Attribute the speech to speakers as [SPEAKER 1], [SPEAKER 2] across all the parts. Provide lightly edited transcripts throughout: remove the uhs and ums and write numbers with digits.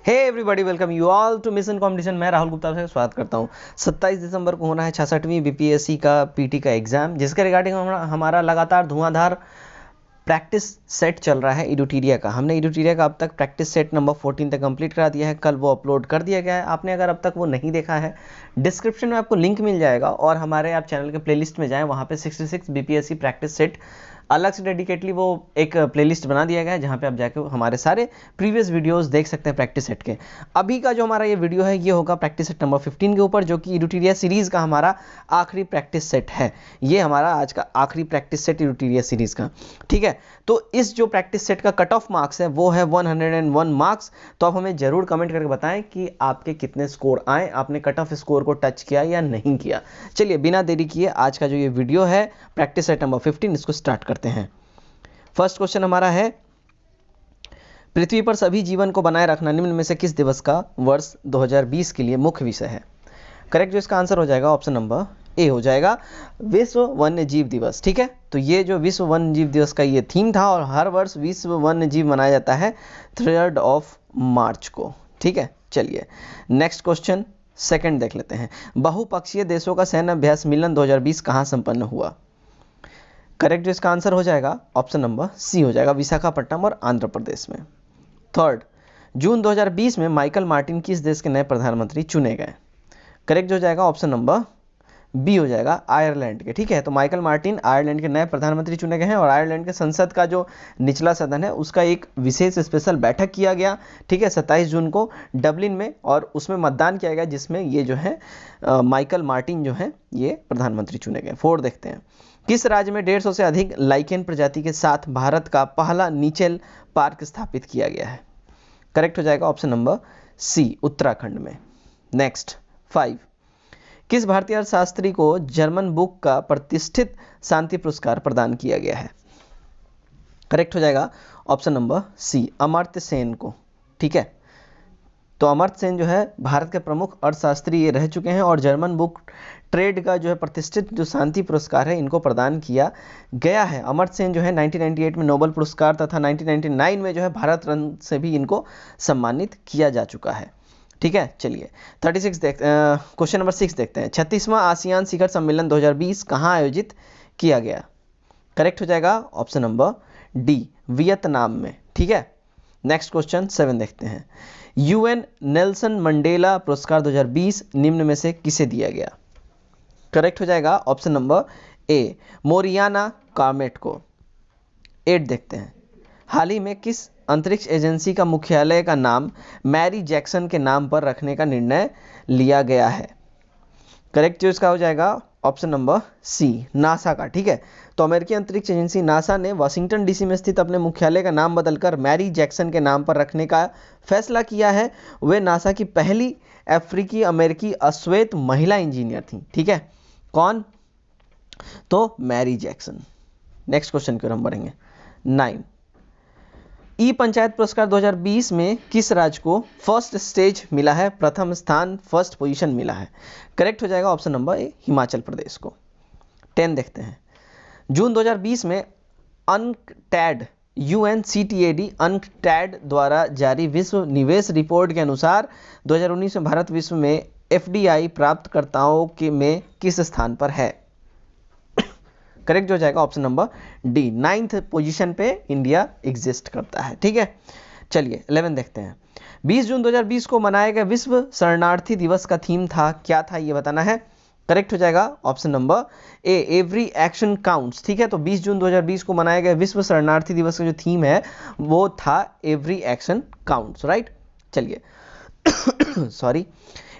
[SPEAKER 1] Hey everybody, welcome you all to mission competition. मैं राहुल गुप्ता से स्वागत करता हूं। 27 दिसंबर को होना है 66वीं बीपीएससी का पीटी का एग्जाम, जिसके रिगार्डिंग हमारा लगातार धुआंधार प्रैक्टिस सेट चल रहा है इडुटीरिया का। हमने इडुटीरिया का अब तक प्रैक्टिस सेट नंबर 14 तक कंप्लीट करा दिया है। कल वो अपलोड कर दिया गया है। आपने अगर अब तक वो नहीं देखा है, डिस्क्रिप्शन में आपको लिंक मिल जाएगा और हमारे आप चैनल के प्लेलिस्ट में जाएं, वहाँ पे 66 बीपीएससी प्रैक्टिस सेट अलग से डेडिकेटली वो एक प्लेलिस्ट बना दिया गया है, जहाँ पे आप जाके हमारे सारे प्रीवियस वीडियोस देख सकते हैं प्रैक्टिस सेट के। अभी का जो हमारा ये वीडियो है ये होगा प्रैक्टिस सेट नंबर 15 के ऊपर, जो कि इडुटीरिया सीरीज का हमारा आखिरी प्रैक्टिस सेट है। ये हमारा आज का आखिरी प्रैक्टिस सेट इडुटीरिया सीरीज का, ठीक है। तो इस जो प्रैक्टिस सेट का कट ऑफ मार्क्स है वो है 101 मार्क्स। तो आप हमें जरूर कमेंट करके बताएं कि आपके कितने स्कोर आए, आपने कट ऑफ स्कोर को टच किया या नहीं किया। चलिए बिना देरी किए आज का जो ये वीडियो है प्रैक्टिस सेट नंबर 15, इसको स्टार्ट करते हैं। फर्स्ट क्वेश्चन हमारा है, पृथ्वी पर सभी जीवन को बनाए रखना निम्न में से किस दिवस का वर्ष 2020 के लिए मुख्य विषय है। करेक्ट जो इसका आंसर हो जाएगा ऑप्शन नंबर ए हो जाएगा, विश्व वन्य जीव दिवस। ठीक है, तो ये जो विश्व वन्य जीव दिवस का ये थीम था और हर वर्ष विश्व वन्य जीव मनाया जाता है 3 मार्च को। ठीक है, चलिए नेक्स्ट क्वेश्चन सेकंड देख लेते हैं। बहुपक्षीय देशों का सैन्य अभ्यास मिलन 2020 कहाँ संपन्न हुआ। करेक्ट जो इसका आंसर हो जाएगा ऑप्शन नंबर सी हो जाएगा, विशाखापट्टनम और आंध्र प्रदेश में। थर्ड, जून 2020 में माइकल मार्टिन किस देश के नए प्रधानमंत्री चुने गए। करेक्ट जो हो जाएगा ऑप्शन नंबर बी हो जाएगा, आयरलैंड के। ठीक है, तो माइकल मार्टिन आयरलैंड के नए प्रधानमंत्री चुने गए हैं और आयरलैंड के संसद का जो निचला सदन है उसका एक विशेष स्पेशल बैठक किया गया, ठीक है, 27 जून को डबलिन में, और उसमें मतदान किया गया जिसमें ये जो है माइकल मार्टिन जो है ये प्रधानमंत्री चुने गए। फोर्थ देखते हैं, किस राज्य में 150 से अधिक लाइकेन प्रजाति के साथ भारत का पहला नीचेल पार्क स्थापित किया गया है। करेक्ट हो जाएगा ऑप्शन नंबर सी, उत्तराखंड में। नेक्स्ट 5, किस भारतीय अर्थशास्त्री को जर्मन बुक का प्रतिष्ठित शांति पुरस्कार प्रदान किया गया है। करेक्ट हो जाएगा option number C, Amartya Sen को। ठीक है, तो अमर्त्य सेन जो है भारत के प्रमुख अर्थशास्त्री ये रह चुके हैं और जर्मन बुक ट्रेड का जो है प्रतिष्ठित जो शांति पुरस्कार है इनको प्रदान किया गया है। अमर्त्य सेन जो है 1998 में नोबेल पुरस्कार तथा 1999 में जो है भारत रत्न से भी इनको सम्मानित किया जा चुका है। ठीक है, चलिए 36 क्वेश्चन नंबर 6 देखते हैं। 36वां आसियान शिखर सम्मेलन 2020 कहाँ आयोजित किया गया। करेक्ट हो जाएगा ऑप्शन नंबर डी, वियतनाम में। ठीक है, नेक्स्ट क्वेश्चन 7 देखते हैं। यूएन नेल्सन मंडेला पुरस्कार 2020 निम्न में से किसे दिया गया। करेक्ट हो जाएगा ऑप्शन नंबर ए, मोरियाना कार्मेट को। 8 देखते हैं, हाल ही में किस अंतरिक्ष एजेंसी का मुख्यालय का नाम मैरी जैक्सन के नाम पर रखने का निर्णय लिया गया है। करेक्ट जो इसका हो जाएगा ऑप्शन नंबर सी, नासा का। ठीक है, तो अमेरिकी अंतरिक्ष एजेंसी नासा ने वाशिंगटन डीसी में स्थित अपने मुख्यालय का नाम बदलकर मैरी जैक्सन के नाम पर रखने का फैसला किया है। वे नासा की पहली अफ्रीकी अमेरिकी अश्वेत महिला इंजीनियर थी। ठीक है, कौन, तो मैरी जैक्सन। नेक्स्ट क्वेश्चन की ओर हम बढ़ेंगे। 9, ई पंचायत पुरस्कार 2020 में किस राज्य को फर्स्ट स्टेज मिला है, प्रथम स्थान, फर्स्ट पोजीशन मिला है। करेक्ट हो जाएगा option number A, Himachal Pradesh को। 10 देखते हैं, जून 2020 में अनक्टैड UNCTAD अनक्टैड द्वारा जारी विश्व निवेश रिपोर्ट के अनुसार 2019 में भारत विश्व में FDI प्राप्तकर्ताओं के में किस स्थान पर है। करेक्ट जो जाएगा option number D, 9th position पे इंडिया एग्जिस्ट करता है। ठीक है, चलिए 11 देखते हैं। 20 जून 2020 को मनाया गया विश्व शरणार्थी दिवस का थीम था, क्या था ये बताना है। करेक्ट हो जाएगा option number A, every action counts. ठीक है, तो 20 जून 2020 को मनाया गया विश्व शरणार्थी दिवस का जो थीम है वो था एवरी एक्शन काउंट्स, राइट। चलिए sorry,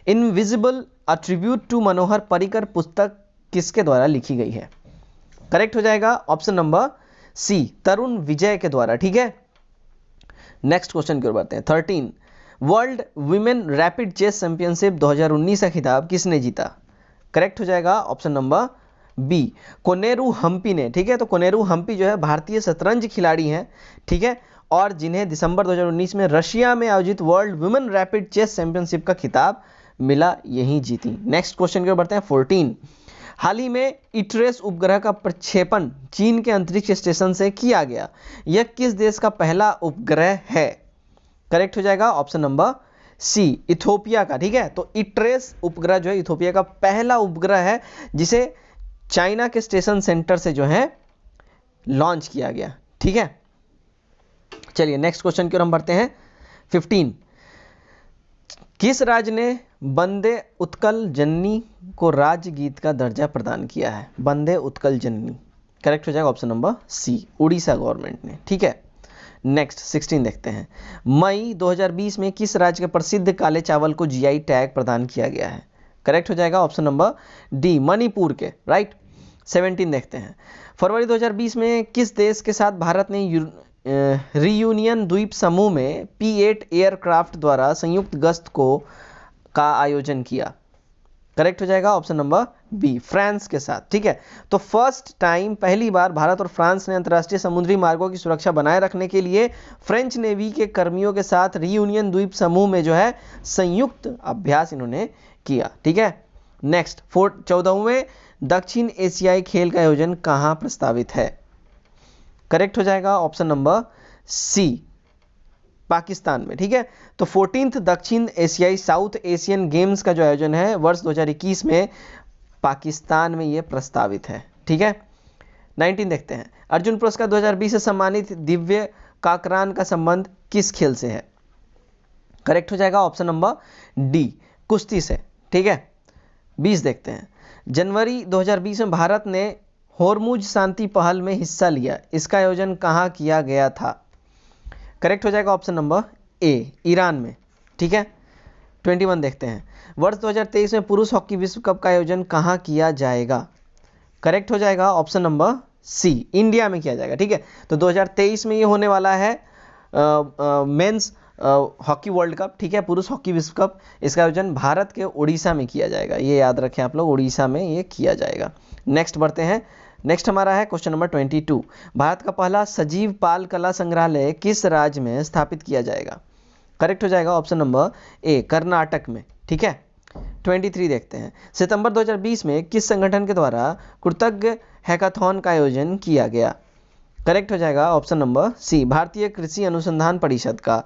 [SPEAKER 1] invisible a tribute to Manohar Parrikar पुस्तक किसके द्वारा लिखी गई है। करेक्ट हो जाएगा ऑप्शन नंबर सी, तरुण विजय के द्वारा। ठीक है, नेक्स्ट क्वेश्चन की ओर बढ़ते हैं। 13, world women rapid chess championship 2019 का खिताब किसने जीता। करेक्ट हो जाएगा option number B, Koneru Humpy ने। ठीक है, तो कोनेरू हम्पी जो है भारतीय शतरंज खिलाड़ी हैं, ठीक है, और जिन्हें दिसंबर 2019 में रशिया में आयोजित world women rapid chess championship का खिताब मिला, यही जीती। नेक्स्ट क्वेश्चन की ओर बढ़ते हैं। 14, हाल ही में इटरेस उपग्रह का प्रक्षेपण चीन के अंतरिक्ष स्टेशन से किया गया, यह किस देश का पहला उपग्रह है। करेक्ट हो जाएगा ऑप्शन नंबर सी इथोपिया का, ठीक है। तो इट्रेस उपग्रह जो है इथोपिया का पहला उपग्रह है जिसे चाइना के स्टेशन सेंटर से जो है लॉन्च किया गया, ठीक है। चलिए नेक्स्ट क्वेश्चन की ओर हम बढ़ते हैं। 15, किस राज्य ने वंदे उत्कल जननी को राज्य गीत का दर्जा प्रदान किया है? वंदे उत्कल जननी, करेक्ट हो जाएगा option number C, Orissa government ने, ठीक है। नेक्स्ट 16 देखते हैं। मई 2020 में किस राज्य के प्रसिद्ध काले चावल को जीआई टैग प्रदान किया गया है? करेक्ट हो जाएगा ऑप्शन नंबर डी, मणिपुर के, राइट। 17 देखते हैं। फरवरी 2020 में किस देश के साथ भारत ने रियूनियन द्वीप समूह में P-8 एयरक्राफ्ट द्वारा संयुक्त गश्त का आयोजन किया? करेक्ट हो जाएगा ऑप्शन नंबर बी, फ्रांस के साथ, ठीक है। तो फर्स्ट टाइम, पहली बार भारत और फ्रांस ने अंतर्राष्ट्रीय समुद्री मार्गों की सुरक्षा बनाए रखने के लिए फ्रेंच नेवी के कर्मियों के साथ रियूनियन द्वीप समूह में जो है संयुक्त अभ्यास इन्होंने किया, ठीक है। नेक्स्ट 14वें दक्षिण एशियाई खेल का आयोजन कहां प्रस्तावित है? करेक्ट हो जाएगा ऑप्शन नंबर सी, पाकिस्तान में, ठीक है। तो 14th दक्षिण एशियाई साउथ एशियन गेम्स का जो आयोजन है वर्ष 2021 में पाकिस्तान में यह प्रस्तावित है, ठीक है। 19 देखते हैं। अर्जुन पुरस्कार 2020 से सम्मानित दिव्य काकरान का संबंध किस खेल से है? करेक्ट हो जाएगा ऑप्शन नंबर डी, कुश्ती से, ठीक है। 20 देखते हैं। जनवरी 2020 में भारत ने होर्मुज शांति पहल में हिस्सा लिया, इसका आयोजन कहां किया गया था? करेक्ट हो जाएगा ऑप्शन नंबर ए, ईरान में, ठीक है। 21 देखते हैं। वर्ष 2023 में पुरुष हॉकी विश्व कप का आयोजन कहां किया जाएगा? करेक्ट हो जाएगा ऑप्शन नंबर सी, इंडिया में किया जाएगा, ठीक है। तो 2023 में ये होने वाला है मेंस हॉकी वर्ल्ड कप, ठीक है, पुरुष हॉकी विश्व कप। इसका आयोजन भारत के उड़ीसा में किया जाएगा, ये याद रखें आप लोग, उड़ीसा में ये किया जाएगा। नेक्स्ट बढ़ते हैं। नेक्स्ट हमारा है क्वेश्चन नंबर 22। भारत का पहला सजीव पाल कला संग्रहालय किस राज्य में स्थापित किया जाएगा? करेक्ट हो जाएगा ऑप्शन नंबर ए, कर्नाटक में, ठीक है। 23 देखते हैं। सितंबर 2020 में किस संगठन के द्वारा कृतज्ञ हैकाथॉन का आयोजन किया गया? करेक्ट हो जाएगा ऑप्शन नंबर सी, भारतीय कृषि अनुसंधान परिषद का।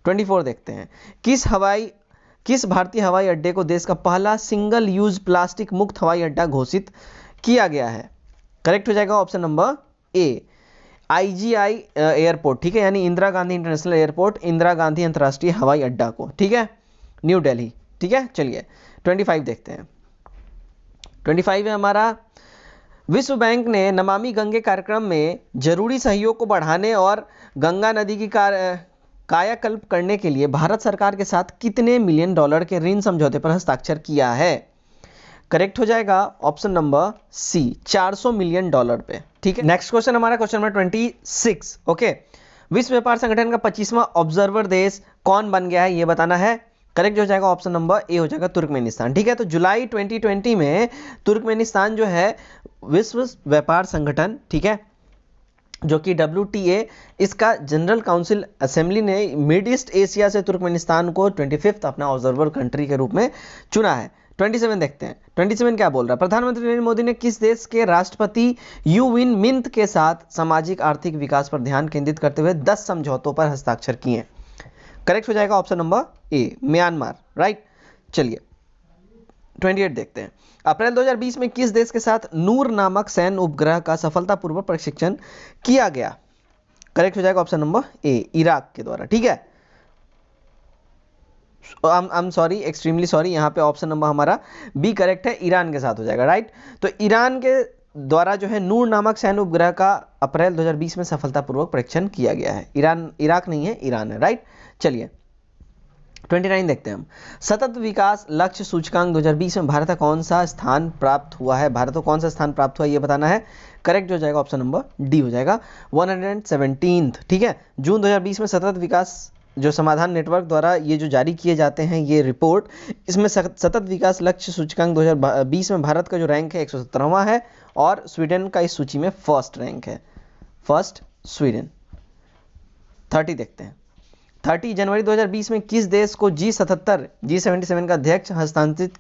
[SPEAKER 1] 24 देखते हैं। किस भारतीय हवाई अड्डे को देश का पहला सिंगल यूज प्लास्टिक मुक्त हवाई अड्डा घोषित किया गया है? करेक्ट हो जाएगा option number A, IGI airport, ठीक है, यानी इंदिरा गांधी इंटरनेशनल एयरपोर्ट, इंदिरा गांधी अंतर्राष्ट्रीय हवाई अड्डा को, ठीक है, न्यू दिल्ली, ठीक है। चलिए 25 देखते हैं। 25 है हमारा, विश्व बैंक ने नमामि गंगे कार्यक्रम में जरूरी सहयोग को बढ़ाने और गंगा नदी की कायाकल्प करने के लिए भारत सरकार के साथ कितने मिलियन डॉलर के ऋण समझौते पर हस्ताक्षर किया है? करेक्ट हो जाएगा option number C, 400 million dollar पे, ठीक है। नेक्स्ट क्वेश्चन हमारा क्वेश्चन नंबर 26, ओके। विश्व व्यापार संगठन का 25वां ऑब्जर्वर देश कौन बन गया है, ये बताना है। करेक्ट हो जाएगा ऑप्शन नंबर ए हो जाएगा तुर्कमेनिस्तान, ठीक है। तो जुलाई 2020 में तुर्कमेनिस्तान जो है विश्व व्यापार संगठन, ठीक है, जो कि WTA, इसका जनरल काउंसिल असेंबली ने मिड ईस्ट एशिया से तुर्कमेनिस्तान को 25th अपना ऑब्जर्वर कंट्री के रूप में चुना है। 27 देखते हैं। 27 क्या बोल रहा है? प्रधानमंत्री नरेंद्र मोदी ने किस देश के राष्ट्रपति यू विन मिंत के साथ सामाजिक आर्थिक विकास पर ध्यान केंद्रित करते हुए 10 समझौतों पर हस्ताक्षर किए? करेक्ट हो जाएगा option number A, Myanmar, right. चलिए 28 देखते हैं। अप्रैल 2020 में किस देश के साथ नूर नामक सैन्य उपग्रह का सफलतापूर्वक प्रशिक्षण किया गया? करेक्ट हो जाएगा ऑप्शन नंबर ए, इराक के द्वारा, ठीक है। I am sorry, extremely sorry, यहाँ पे ऑप्शन नंबर हमारा बी करेक्ट है, ईरान के साथ हो जाएगा, राइट। तो ईरान के द्वारा जो है नूर नामक सैन्य उपग्रह का अप्रैल 2020 में सफलतापूर्वक परीक्षण किया गया है। इराक नहीं है, ईरान है, राइट। चलिए 29 देखते हैं हम। सतत विकास लक्ष्य सूचकांक 2020 में भारत का कौन सा स्थान प्राप्त हुआ है? भारत को कौन सा स्थान प्राप्त हुआ है ये बताना है। करेक्ट हो जाएगा ऑप्शन नंबर डी हो जाएगा 117th, ठीक है। जून 2020 में सतत विकास जो समाधान नेटवर्क द्वारा ये जो जारी किए जाते हैं ये रिपोर्ट, इसमें सतत विकास लक्ष्य सूचकांक 2020 में भारत का जो रैंक है 117वां है और स्वीडन का इस सूची में फर्स्ट रैंक है, फर्स्ट स्वीडन। 30 देखते हैं। 30 जनवरी 2020 में किस देश को G77 G77 का अध्यक्षता हस्तांतरित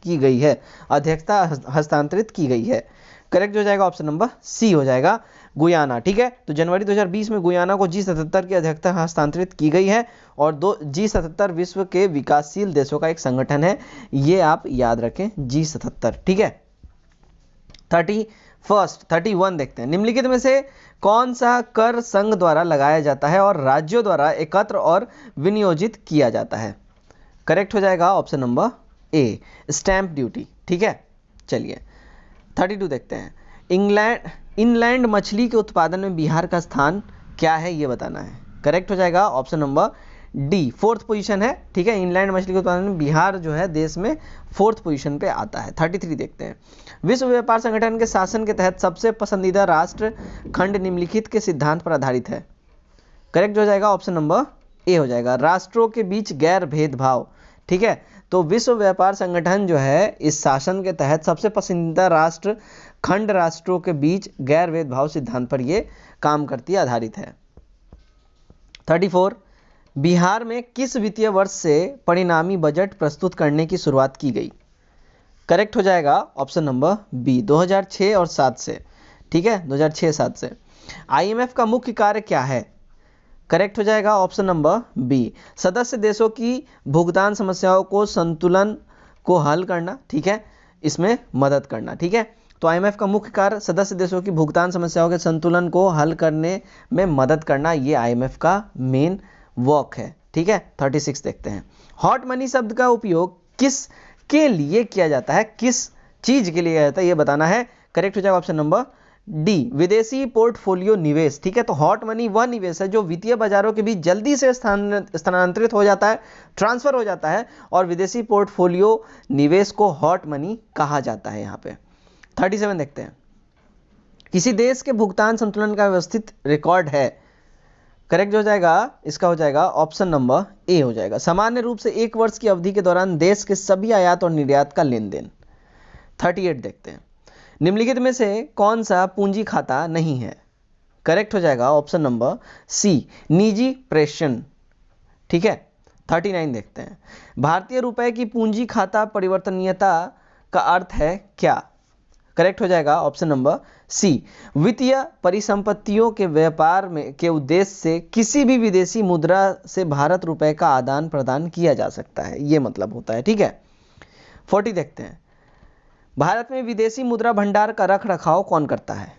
[SPEAKER 1] की गई है? करेक्ट हो जाएगा ऑप्शन नंबर सी हो जाएगा, गुयाना, ठीक है। तो जनवरी 2020 में गुयाना को G77 की अध्यक्षता हस्तांतरित की गई है और G77 विश्व के विकासशील देशों का एक संगठन है, ये आप याद रखें, G77, ठीक है। 31 देखते हैं, निम्नलिखित में से कौन सा कर संघ द्वारा लगाया जाता है और राज्यों द्वारा एकत्र और विनियोजित किया जाता है? करेक्ट हो जाएगा option number A, stamp duty, ठीक है। चलिए 32 देखते हैं, इनलैंड मछली के उत्पादन में बिहार का स्थान क्या है, ये बताना है। करेक्ट हो जाएगा option number D, 4th position है, ठीक है। इनलैंड मछली के उत्पादन में बिहार जो है देश में 4th पोजीशन पे आता है। 33 देखते हैं, विश्व व्यापार संगठन के शासन के तहत सबसे पसंदीदा राष्ट्र खंड निम्नलिखित के सिद्धांत पर आधारित है। करेक्ट हो जाएगा ऑप्शन नंबर ए हो जाएगा, राष्ट्रों के बीच गैर भेदभाव, ठीक है। तो विश्व व्यापार संगठन जो है इस शासन के तहत सबसे पसंदीदा राष्ट्र खंड राष्ट्रों के बीच गैर भेदभाव सिद्धांत पर यह काम करती है, आधारित है। 34, बिहार में किस वित्तीय वर्ष से परिणामी बजट प्रस्तुत करने की शुरुआत की गई? करेक्ट हो जाएगा ऑप्शन नंबर बी, 2006 और 7 से, ठीक है, 2006-7 से। आईएमएफ का मुख्य कार्य क्या है? करेक्ट हो जाएगा ऑप्शन नंबर बी, सदस्य देशों की भुगतान समस्याओं को संतुलन को हल करना, ठीक है, इसमें मदद करना, ठीक है। तो आईएमएफ का मुख्य कार्य सदस्य देशों की भुगतान समस्याओं के संतुलन को हल करने में मदद करना, ये आईएमएफ का मेन वर्क है, ठीक है। 36 देखते हैं, हॉट मनी शब्द का उपयोग किस के लिए किया जाता है, किस चीज के लिए किया जाता है, ये बताना है। करेक्ट हो जाएगा ऑप्शन नंबर डी, विदेशी पोर्टफोलियो निवेश, ठीक है। तो हॉट मनी वह निवेश है जो वित्तीय बाजारों के बीच जल्दी से स्थानांतरित हो जाता है, ट्रांसफर हो जाता है, और विदेशी पोर्टफोलियो निवेश को हॉट मनी कहा जाता है यहाँ पे। 37 देखते हैं, किसी देश के भुगतान संतुलन का व्यवस्थित रिकॉर्ड है। करेक्ट हो जाएगा, इसका हो जाएगा ऑप्शन नंबर ए हो जाएगा, सामान्य रूप से 1 वर्ष की अवधि के दौरान देश के सभी आयात और निर्यात का लेन देन। 38 देखते हैं, निम्नलिखित में से कौन सा पूंजी खाता नहीं है? करेक्ट हो जाएगा ऑप्शन नंबर सी, निजी प्रेषण, ठीक है। 39 देखते हैं, भारतीय रुपए की पूंजी खाता परिवर्तनीयता का अर्थ है क्या? करेक्ट हो जाएगा ऑप्शन नंबर सी, वित्तीय परिसंपत्तियों के व्यापार में के उद्देश्य से किसी भी विदेशी मुद्रा से भारत रुपए का आदान प्रदान किया जा सकता है, ये मतलब होता है, ठीक है। 40 देखते हैं, भारत में विदेशी मुद्रा भंडार का रख रखाव कौन करता है?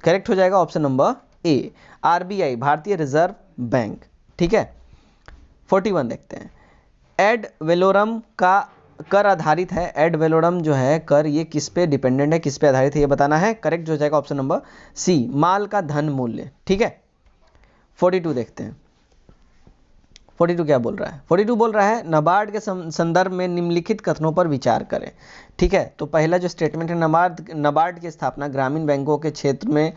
[SPEAKER 1] करेक्ट हो जाएगा ऑप्शन नंबर ए, आरबीआई, भारतीय रिजर्व बैंक, ठीक है। 41 देखते हैं, एड वेलोरम का कर आधारित है, एड वेलोरम जो है कर, ये किस पे डिपेंडेंट है, किस पे आधारित है, ये बताना है। करेक्ट हो जाएगा ऑप्शन नंबर सी, माल का धन मूल्य, ठीक है। 42 देखते हैं, 42 क्या बोल रहा है? 42 बोल रहा है, नाबार्ड के संदर्भ में निम्नलिखित कथनों पर विचार करें, ठीक है। तो पहला जो स्टेटमेंट है, नाबार्ड की स्थापना ग्रामीण बैंकों के क्षेत्र में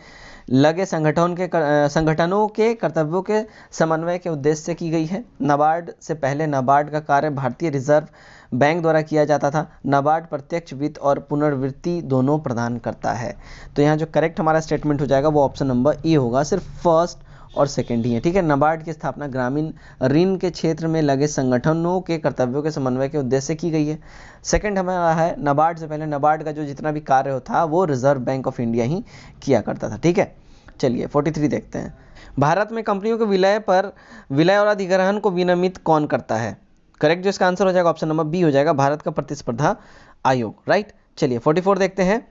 [SPEAKER 1] लगे संगठनों के कर्तव्यों के समन्वय के उद्देश्य से की गई है। नाबार्ड से पहले नाबार्ड का कार्य भारतीय रिजर्व बैंक द्वारा किया जाता था। नाबार्ड प्रत्यक्ष वित्त और पुनर्वित्ति दोनों प्रदान करता है। तो यहाँ जो करेक्ट हमारा स्टेटमेंट हो जाएगा वो ऑप्शन नंबर ए होगा, सिर्फ फर्स्ट और सेकंड ही है, ठीक है। नाबार्ड की स्थापना ग्रामीण ऋण के क्षेत्र में लगे संगठनों के कर्तव्यों के समन्वय के उद्देश्य से की गई है। सेकंड हमारा है, नाबार्ड से पहले नाबार्ड का जो जितना भी कार्य होता वो रिजर्व बैंक ऑफ इंडिया ही किया करता था, ठीक है। चलिए 43 देखते हैं, भारत में कंपनियों के विलय और अधिग्रहण को विनियमित कौन करता है? करेक्ट जो इसका आंसर हो जाएगा ऑप्शन नंबर बी हो जाएगा, भारत का प्रतिस्पर्धा आयोग, राइट। चलिए 44 देखते हैं,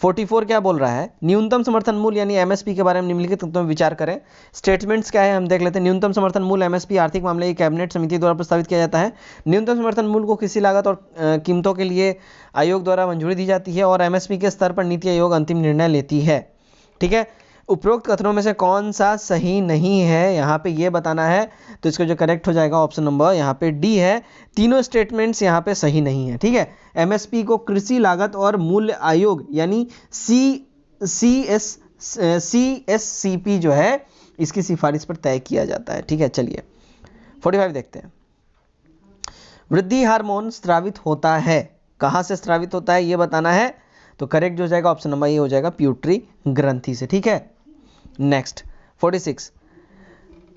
[SPEAKER 1] 44 क्या बोल रहा है, न्यूनतम समर्थन मूल्य यानी एमएसपी के बारे में निम्नलिखित तत्वों में विचार करें। स्टेटमेंट्स क्या है हम देख लेते हैं। न्यूनतम समर्थन मूल्य एमएसपी आर्थिक मामले की कैबिनेट समिति द्वारा प्रस्तावित किया जाता है। न्यूनतम समर्थन मूल्य को किसी लागत और कीमतों के लिए आयोग द्वारा मंजूरी दी जाती है और एमएसपी के स्तर पर नीति आयोग अंतिम निर्णय लेती है, ठीक है। उपरोक्त कथनों में से कौन सा सही नहीं है, यहाँ पे ये बताना है। तो इसका जो करेक्ट हो जाएगा ऑप्शन नंबर यहाँ पे डी है, तीनों स्टेटमेंट्स यहाँ पे सही नहीं है, ठीक है। एमएसपी को कृषि लागत और मूल्य आयोग यानी सीएससीपी जो है इसकी सिफारिश पर तय किया जाता है, ठीक है। चलिए 45 देखते हैं, वृद्धि हार्मोन स्रावित होता है, कहाँ से स्रावित होता है ये बताना है। तो करेक्ट जो हो जाएगा ऑप्शन नंबर ये हो जाएगा, प्यूटरी ग्रंथि से, ठीक है। नेक्स्ट 46,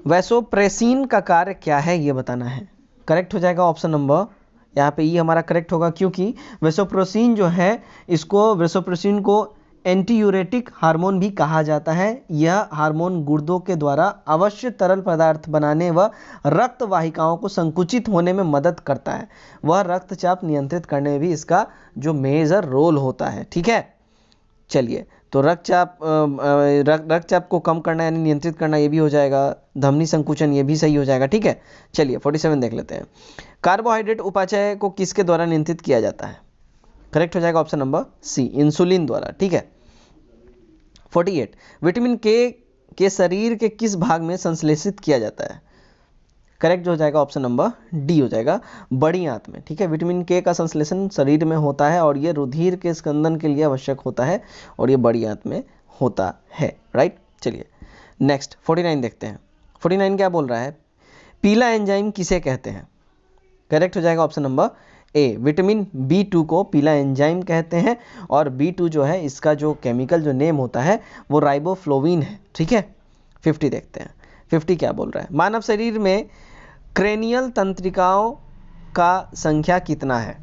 [SPEAKER 1] वैसोप्रेसिन का कार्य क्या है ये बताना है। करेक्ट हो जाएगा ऑप्शन नंबर यहाँ पे ये हमारा करेक्ट होगा, क्योंकि वैसोप्रेसिन जो है इसको वैसोप्रेसिन को एंटीयूरेटिक हार्मोन भी कहा जाता है। यह हार्मोन गुर्दों के द्वारा अवश्य तरल पदार्थ बनाने व रक्त वाहिकाओं को संकुचित होने में मदद करता है। वह रक्तचाप नियंत्रित करने में भी इसका जो मेजर रोल होता है। ठीक है, चलिए, तो रक्तचाप को कम करना यानी नियंत्रित करना, ये भी हो जाएगा। धमनी संकुचन, ये भी सही हो जाएगा। ठीक है, चलिए 47 देख लेते हैं। कार्बोहाइड्रेट उपापचय को किसके द्वारा नियंत्रित किया जाता है? करेक्ट हो जाएगा ऑप्शन नंबर सी, इंसुलिन द्वारा। ठीक है। 48 विटामिन के शरीर के किस भाग में संश्लेषित किया जाता है? करेक्ट हो जाएगा ऑप्शन नंबर डी हो जाएगा, बड़ी आंत में। ठीक है, विटामिन के का संश्लेषण शरीर में होता है और ये रुधिर के स्कंदन के लिए आवश्यक होता है और ये बड़ी आंत में होता है। राइट, चलिए नेक्स्ट 49 देखते हैं। 49 क्या बोल रहा है? पीला एंजाइम किसे कहते हैं? करेक्ट हो जाएगा option number A, vitamin B2 को पीला एंजाइम कहते हैं और B2 जो है इसका जो केमिकल जो नेम होता है वो राइबोफ्लोविन है। ठीक है, 50 देखते हैं। 50 क्या बोल रहा है? मानव शरीर में क्रेनियल तंत्रिकाओं का संख्या कितना है?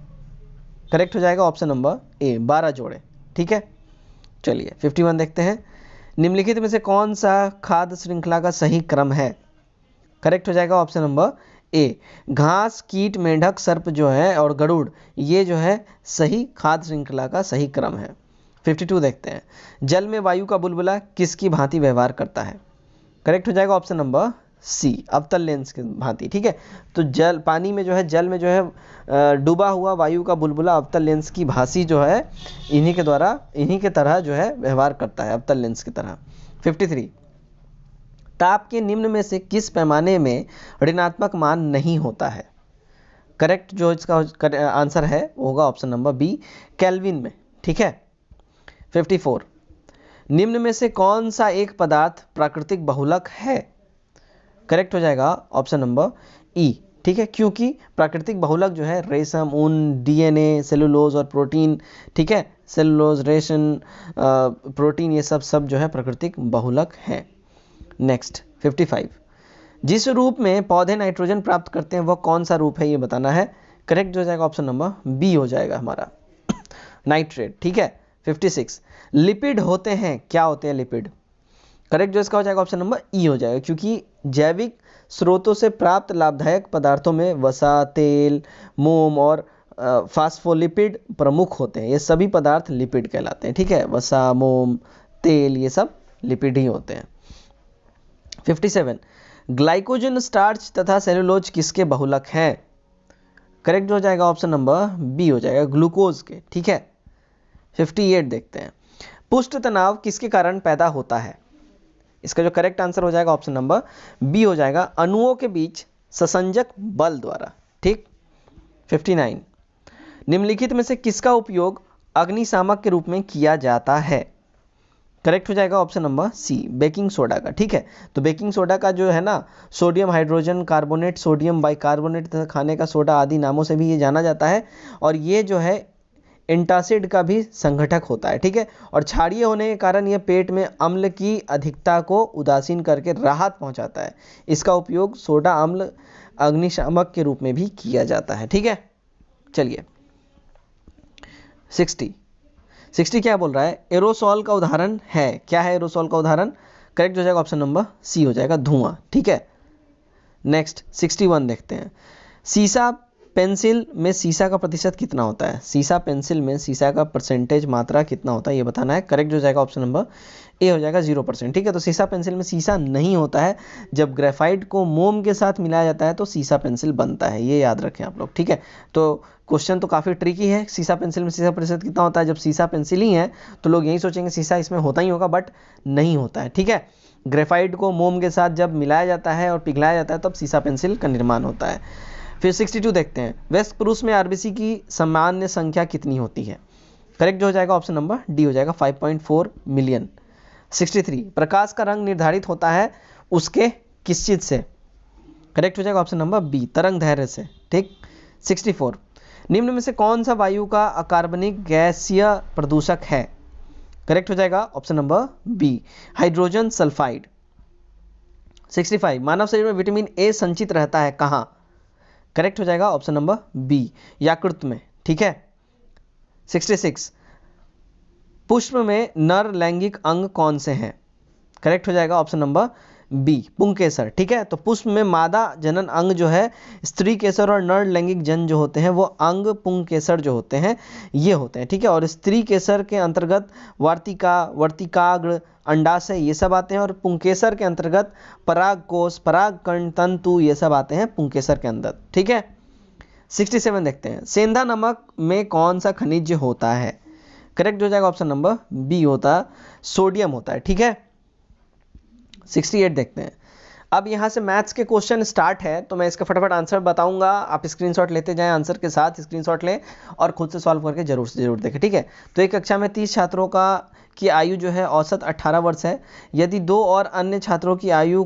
[SPEAKER 1] करेक्ट हो जाएगा ऑप्शन नंबर ए, 12 जोड़े। ठीक है, चलिए 51 देखते हैं। निम्नलिखित में से कौन सा खाद्य श्रृंखला का सही क्रम है? करेक्ट हो जाएगा ऑप्शन नंबर ए, घास, कीट, मेंढक, सर्प जो है और गरुड़, ये जो है सही खाद्य श्रृंखला का सही क्रम है। 52 देखते हैं। जल में वायु का बुलबुला किसकी भांति व्यवहार करता है? करेक्ट हो जाएगा ऑप्शन नंबर सी, अवतल लेंस की भांति। ठीक है, तो जल, पानी में जो है, जल में जो है डूबा हुआ वायु का बुलबुला अवतल लेंस की भांति जो है इन्हीं के द्वारा, इन्हीं के तरह जो है व्यवहार करता है, अवतल लेंस की तरह। 53 ताप के निम्न में से किस पैमाने में ऋणात्मक मान नहीं होता है? करेक्ट जो इसका आंसर है होगा ऑप्शन नंबर बी, केल्विन में। ठीक है। 54 निम्न में से कौन सा एक पदार्थ प्राकृतिक बहुलक है? करेक्ट हो जाएगा ऑप्शन नंबर ई। ठीक है, क्योंकि प्राकृतिक बहुलक जो है रेशम, ऊन, डीएनए, सेलुलोज और प्रोटीन। ठीक है, सेलुलोज, रेशम, प्रोटीन, ये सब जो है प्राकृतिक बहुलक है। नेक्स्ट 55 जिस रूप में पौधे नाइट्रोजन प्राप्त करते हैं वह कौन सा रूप है, ये बताना है। करेक्ट हो जाएगा ऑप्शन नंबर बी हो जाएगा हमारा, नाइट्रेट। ठीक है। 56 लिपिड होते हैं, क्या होते हैं लिपिड? करेक्ट जो इसका हो जाएगा ऑप्शन नंबर ई हो जाएगा, क्योंकि जैविक स्रोतों से प्राप्त लाभदायक पदार्थों में वसा, तेल, मोम और फास्फोलिपिड प्रमुख होते हैं। ये सभी पदार्थ लिपिड कहलाते हैं। ठीक है, वसा, मोम, तेल, ये सब लिपिड ही होते हैं। 57 ग्लाइकोजन, स्टार्च तथा सेलुलोज किसके बहुलक हैं? करेक्ट हो जाएगा ऑप्शन नंबर बी हो जाएगा, ग्लूकोज के। ठीक है। 58 देखते हैं। पुष्ट तनाव किसके कारण पैदा होता है? इसका जो करेक्ट आंसर हो जाएगा ऑप्शन नंबर बी हो जाएगा, अणुओं के बीच ससंजक बल द्वारा। ठीक। 59 निम्नलिखित में से किसका उपयोग अग्निशामक के रूप में किया जाता है? करेक्ट हो जाएगा option number C, baking soda का। ठीक है, तो बेकिंग सोडा का जो है ना, sodium hydrogen carbonate, sodium bicarbonate तथा खाने का सोडा आदि नामों से भी ये जाना जाता है और ये जो है एंटासिड का भी संघटक होता है। ठीक है, और क्षारीय होने के कारण यह पेट में अम्ल की अधिकता को उदासीन करके राहत पहुंचाता है। इसका उपयोग सोडा अम्ल अग्निशामक के रूप में भी किया जाता है। ठीक है, चलिए 60 क्या बोल रहा है? एरोसोल का उदाहरण है, क्या है एरोसोल का उदाहरण? करेक्ट हो जाएगा ऑप्शन नंबर सी हो जाएगा, धुआं। ठीक है। नेक्स्ट 61 देखते हैं। सीसा पेंसिल में सीसा का प्रतिशत कितना होता है? सीसा पेंसिल में सीसा का परसेंटेज, मात्रा कितना होता है, ये बताना है। करेक्ट हो जाएगा ऑप्शन नंबर ए हो जाएगा, 0%। ठीक है, तो सीसा पेंसिल में सीसा नहीं होता है। जब ग्रेफाइट को मोम के साथ मिलाया जाता है तो सीसा पेंसिल बनता है, ये याद रखें आप लोग। ठीक है, तो क्वेश्चन तो काफ़ी ट्रिकी है। सीसा पेंसिल में सीसा प्रतिशत कितना होता है? जब सीसा पेंसिल ही है तो लोग यही सोचेंगे सीसा इसमें होता ही होगा, बट नहीं होता है। ठीक है, ग्रेफाइट को मोम के साथ जब मिलाया जाता है और पिघलाया जाता है तब सीसा पेंसिल का निर्माण होता है। फिर 62 देखते हैं। वयस्क पुरुष में आरबीसी की सामान्य संख्या कितनी होती है? करेक्ट हो जाएगा ऑप्शन नंबर डी हो जाएगा, 5.4 मिलियन। 63 प्रकाश का रंग निर्धारित होता है उसके किस चीज से? करेक्ट हो जाएगा ऑप्शन नंबर बी, तरंग दैर्ध्य से। ठीक। 64 निम्न में से कौन सा वायु का अकार्बनिक गैसीय प्रदूषक है? करेक्ट हो जाएगा option number B, hydrogen sulphide. 65 मानव शरीर में विटामिन ए संचित रहता है कहाँ? करेक्ट हो जाएगा ऑप्शन नंबर बी, यकृत में। ठीक है। 66 पुष्प में नर लैंगिक अंग कौन से हैं? करेक्ट हो जाएगा ऑप्शन नंबर बी, पुंकेसर। ठीक है, तो पुष्प में मादा जनन अंग जो है स्त्री केसर और नर लैंगिक जन जो होते हैं वो अंग पुंकेसर जो होते हैं ये होते हैं। ठीक है, और स्त्री केसर के अंतर्गत वार्तिका, वर्तिकाग्र, अंडाशय ये सब आते हैं, और पुंकेसर के अंतर्गत परागकोश, परागकण, तंतु ये सब आते हैं पुंकेसर के अंदर। ठीक है, 67 देखते हैं, सेंधा नमक में कौन सा खनिज होता है? करेक्ट हो जाएगा ऑप्शन नंबर बी होता सोडियम होता है। ठीक है, 68 देखते हैं। अब यहाँ से मैथ्स के क्वेश्चन स्टार्ट है, तो मैं इसका फटाफट आंसर बताऊंगा, आप स्क्रीनशॉट लेते जाएं, आंसर के साथ स्क्रीनशॉट लें और खुद से सॉल्व करके जरूर से जरूर देखें। ठीक है, तो एक कक्षा में 30 छात्रों का की आयु जो है औसत 18 वर्ष है। यदि 2 और अन्य छात्रों की आयु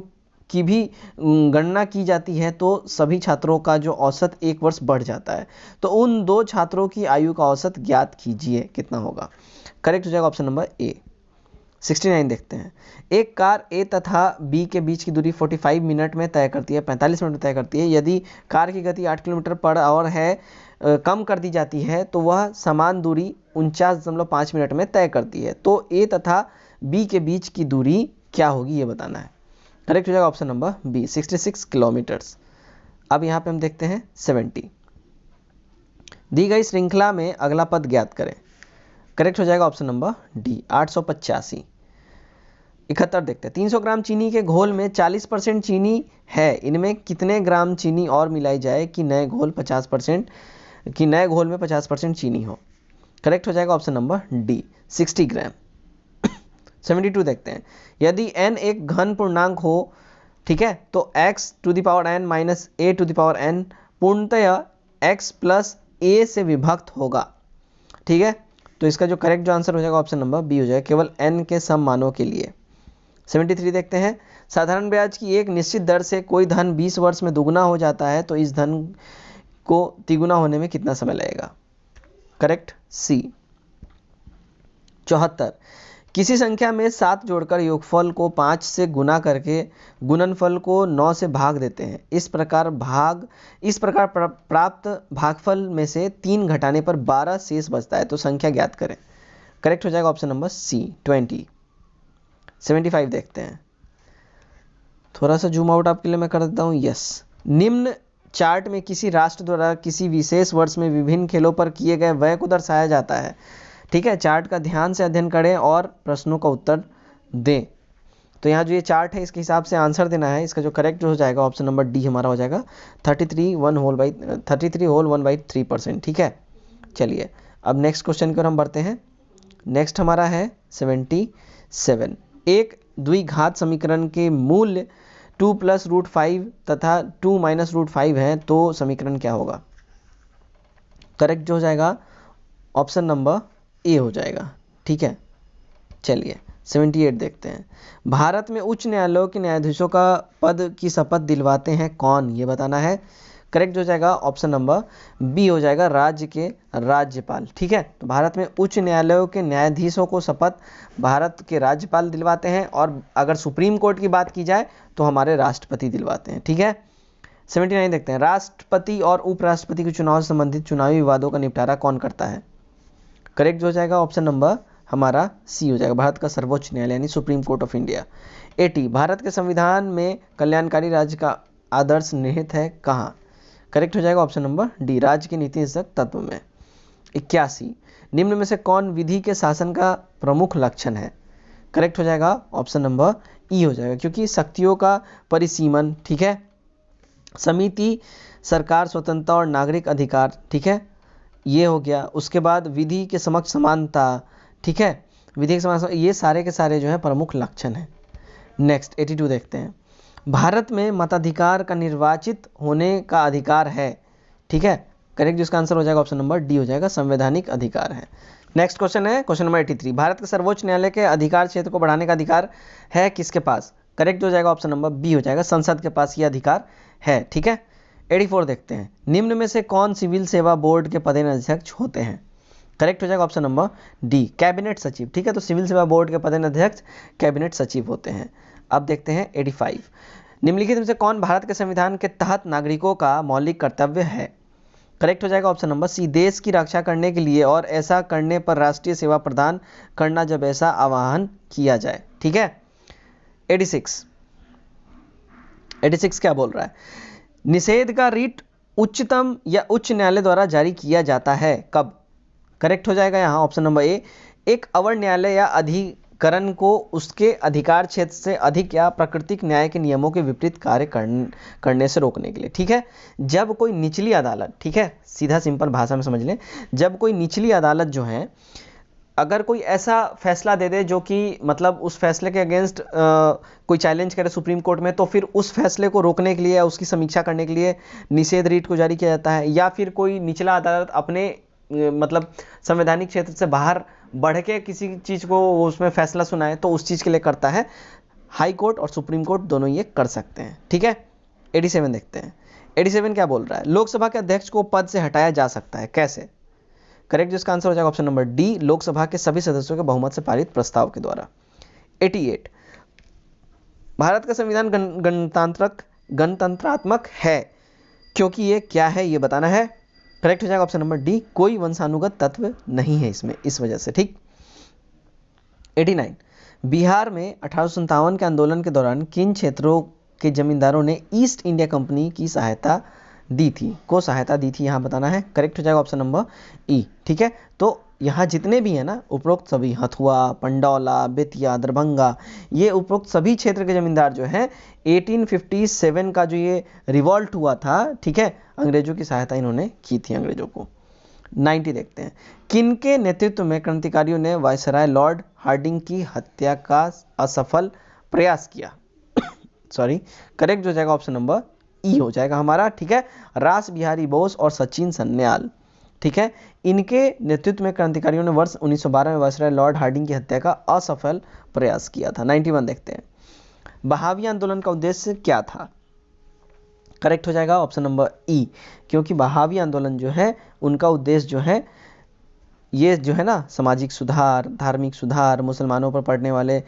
[SPEAKER 1] की भी गणना की जाती है तो सभी छात्रों का जो औसत 1 वर्ष बढ़ जाता है। तो उन 2 छात्रों की आयु का औसत ज्ञात कीजिए, कितना होगा? करेक्ट हो जाएगा ऑप्शन नंबर ए। 69 देखते हैं, एक कार ए तथा बी के बीच की दूरी 45 मिनट में तय करती है, 45 मिनट में तय करती है। यदि कार की गति 8 किलोमीटर पर आवर है कम कर दी जाती है तो वह समान दूरी 49.5 मिनट में तय करती है। तो ए तथा बी के बीच की दूरी क्या होगी ये बताना है। करेक्ट हो जाएगा ऑप्शन नंबर बी, 66 किलोमीटर्स। अब यहाँ पे हम देखते हैं 70, दी गई श्रृंखला में अगला पद ज्ञात करें। करेक्ट हो जाएगा ऑप्शन नंबर डी, 885। 71 देखते हैं, 300 ग्राम चीनी के घोल में 40% चीनी है, इनमें कितने ग्राम चीनी और मिलाई जाए कि नए घोल में 50% चीनी हो? करेक्ट हो जाएगा ऑप्शन नंबर डी, 60 ग्राम। 72 देखते हैं, यदि n एक घन पूर्णांक हो, ठीक है, तो x⁴n माइनस a⁴n पूर्णतः x प्लस a से विभक्त होगा। ठीक है, तो इसका जो करेक्ट जो आंसर हो जाएगा ऑप्शन नंबर बी हो जाएगा, केवल n के सम मानों के लिए। 73 देखते हैं, साधारण ब्याज की एक निश्चित दर से कोई धन 20 वर्ष में दुगुना हो जाता है तो इस धन को तिगुना होने में कितना समय लगेगा? करेक्ट सी। 74, किसी संख्या में 7 जोड़कर योगफल को 5 से गुना करके गुणनफल को 9 से भाग देते हैं। इस प्रकार प्राप्त भागफल में से 3 घटाने पर 12 शेष बचता है, तो संख्या ज्ञात करें। करेक्ट हो जाएगा ऑप्शन नंबर सी, 20। 75 देखते हैं, थोड़ा सा जूम आउट आपके लिए मैं कर देता हूँ। यस, निम्न चार्ट में किसी राष्ट्र द्वारा किसी विशेष वर्ष में विभिन्न खेलों पर किए गए व्यय को दर्शाया जाता है। ठीक है, चार्ट का ध्यान से अध्ययन करें और प्रश्नों का उत्तर दें। तो यहाँ जो ये चार्ट है इसके हिसाब से आंसर देना है। इसका जो करेक्ट हो जाएगा ऑप्शन नंबर डी हमारा हो जाएगा 33.1/3%। ठीक है, चलिए अब नेक्स्ट क्वेश्चन की ओर हम बढ़ते हैं। नेक्स्ट हमारा है 77, एक द्विघात समीकरण के मूल्य 2 + √5 तथा 2 - √5 है, तो समीकरण क्या होगा? करेक्ट जो हो जाएगा ऑप्शन नंबर ए हो जाएगा। ठीक है, चलिए 78 देखते हैं, भारत में उच्च न्यायालयों के न्यायाधीशों का पद की शपथ दिलवाते हैं कौन, ये बताना है। करेक्ट हो जाएगा ऑप्शन नंबर बी हो जाएगा, राज्य के राज्यपाल। ठीक है, तो भारत में उच्च न्यायालयों के न्यायाधीशों को शपथ भारत के राज्यपाल दिलवाते हैं, और अगर सुप्रीम कोर्ट की बात की जाए तो हमारे राष्ट्रपति दिलवाते हैं। ठीक है, 79 देखते हैं, राष्ट्रपति और उपराष्ट्रपति के चुनाव से संबंधित चुनावी विवादों का निपटारा कौन करता है? करेक्ट हो जाएगा ऑप्शन नंबर हमारा सी हो जाएगा, भारत का सर्वोच्च न्यायालय यानी supreme court of India. 80, Bharat के संविधान में कल्याणकारी राज्य का आदर्श निहित है कहाँ? करेक्ट हो जाएगा ऑप्शन नंबर डी, राज्य के नीति निर्देशक तत्व में। 81, निम्न में से कौन विधि के शासन का प्रमुख लक्षण है? करेक्ट हो जाएगा ऑप्शन नंबर ई हो जाएगा, क्योंकि शक्तियों का परिसीमन। ठीक है, समिति, सरकार, स्वतंत्रता और नागरिक अधिकार। ठीक है, ये हो गया। उसके बाद विधि के समक्ष समानता। ठीक है, विधि के समक्ष, ये सारे के सारे जो है प्रमुख लक्षण हैं। नेक्स्ट 82 देखते हैं, भारत में मताधिकार का निर्वाचित होने का अधिकार है। ठीक है, करेक्ट जिसका आंसर हो जाएगा ऑप्शन नंबर डी हो जाएगा, संवैधानिक अधिकार है। नेक्स्ट क्वेश्चन है क्वेश्चन नंबर 83, भारत के सर्वोच्च न्यायालय के अधिकार क्षेत्र को बढ़ाने का अधिकार है किसके पास? करेक्ट हो जाएगा ऑप्शन नंबर बी हो जाएगा, संसद के पास ये अधिकार है। ठीक है, 84 देखते हैं, निम्न में से कौन सिविल सेवा बोर्ड के पदेनाध्यक्ष होते हैं? करेक्ट हो जाएगा ऑप्शन नंबर डी, कैबिनेट सचिव। ठीक है, तो सिविल सेवा बोर्ड के पदेनाध्यक्ष कैबिनेट सचिव होते हैं। अब देखते हैं 85, निम्नलिखित में से कौन भारत के संविधान के तहत नागरिकों का मौलिक कर्तव्य है? करेक्ट हो जाएगा ऑप्शन नंबर सी, देश की रक्षा करने के लिए और ऐसा करने पर राष्ट्रीय सेवा प्रदान करना जब ऐसा आह्वान किया जाए। ठीक है। 86 क्या बोल रहा है, निषेध का रिट उच्चतम या उच्च न्यायालय द्वारा जारी किया जाता है कब। करेक्ट हो जाएगा यहाँ ऑप्शन नंबर ए, एक अवर न्यायालय या अधिकरण को उसके अधिकार क्षेत्र से अधिक या प्राकृतिक न्याय के नियमों के विपरीत कार्य करने से रोकने के लिए। ठीक है। जब कोई निचली अदालत, ठीक है, सीधा सिंपल भाषा में समझ लें, जब कोई निचली अदालत जो है अगर कोई ऐसा फैसला दे दे जो कि मतलब उस फैसले के अगेंस्ट कोई चैलेंज करे सुप्रीम कोर्ट में, तो फिर उस फैसले को रोकने के लिए या उसकी समीक्षा करने के लिए निषेध रीट को जारी किया जाता है। या फिर कोई निचला अदालत अपने मतलब संवैधानिक क्षेत्र से बाहर बढ़ के किसी चीज़ को उसमें फैसला सुनाए तो उस चीज़ के लिए करता है। हाई कोर्ट और सुप्रीम कोर्ट दोनों ये कर सकते हैं। ठीक है। 87 देखते हैं। 87 क्या बोल रहा है, लोकसभा के अध्यक्ष को पद से हटाया जा सकता है, कैसे। करेक्ट जिसका आंसर हो जाएगा ऑप्शन नंबर डी, लोकसभा के सभी सदस्यों के बहुमत से पारित प्रस्ताव के द्वारा। 88 भारत का संविधान गणतंत्रात्मक है क्योंकि ये क्या है ये बताना है। करेक्ट हो जाएगा ऑप्शन नंबर डी, कोई वंशानुगत तत्व नहीं है इसमें, इस वजह से। ठीक। 89 बिहार में 1857 के आंदोलन के दौरान किन क्षेत्रों के जमींदारों ने ईस्ट इंडिया कंपनी की सहायता दी थी, यहाँ बताना है। करेक्ट हो जाएगा ऑप्शन नंबर ई। ठीक है। तो यहाँ जितने भी हैं ना उपरोक्त सभी, हथुआ, पंडौला, बेतिया, दरभंगा, ये उपरोक्त सभी क्षेत्र के जमींदार जो हैं 1857 का जो ये रिवॉल्ट हुआ था, ठीक है, अंग्रेजों की सहायता इन्होंने की थी अंग्रेजों को। 90 देखते हैं, किनके नेतृत्व में क्रांतिकारियों ने वायसराय लॉर्ड हार्डिंग की हत्या का असफल प्रयास किया। सॉरी, करेक्ट हो जाएगा ऑप्शन नंबर ई हो जाएगा हमारा। ठीक है। रास बिहारी बोस और सचिन सन्याल, ठीक है, इनके नेतृत्व में क्रांतिकारियों ने वर्ष 1912 में वायसराय लॉर्ड हार्डिंग की हत्या का असफल प्रयास किया था। 91 देखते हैं, बहावी आंदोलन का उद्देश्य क्या था। करेक्ट हो जाएगा ऑप्शन नंबर ई, क्योंकि बहावी आंदोलन जो है उनका उद्देश्य जो है ये जो है ना सामाजिक सुधार, धार्मिक सुधार, मुसलमानों पर पड़ने वाले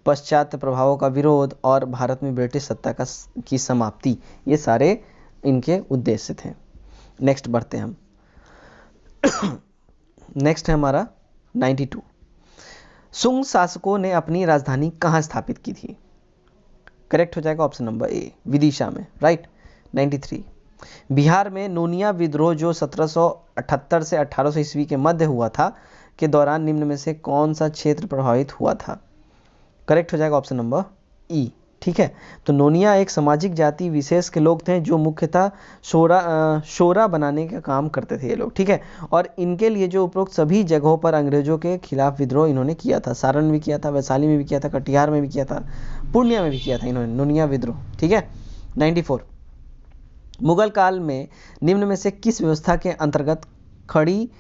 [SPEAKER 1] पाश्चात्य प्रभावों का विरोध और भारत में ब्रिटिश सत्ता की समाप्ति, ये सारे इनके उद्देश्य थे। नेक्स्ट बढ़ते हैं हम। नेक्स्ट है हमारा 92, सुंग शासकों ने अपनी राजधानी कहाँ स्थापित की थी। करेक्ट हो जाएगा ऑप्शन नंबर ए, विदिशा में। राइट। 93 बिहार में नोनिया विद्रोह जो 1778 से 1800 ईस्वी के मध्य हुआ था के दौरान निम्न में से कौन सा क्षेत्र प्रभावित हुआ था। करेक्ट हो जाएगा ऑप्शन नंबर ई। ठीक है। तो नोनिया एक सामाजिक जाति विशेष के लोग थे जो मुख्यतः शोरा बनाने का काम करते थे ये लोग। ठीक है। और इनके लिए जो उपरोक्त सभी जगहों पर अंग्रेजों के खिलाफ विद्रोह इन्होंने किया था, सारण में भी किया था, वैशाली में भी किया था, कटिहार में भी किया था, पूर्णिया में भी किया था इन्होंने नोनिया विद्रोह। ठीक है। 94 मुगल काल में निम्न में से किस व्यवस्था के अंतर्गत खड़ी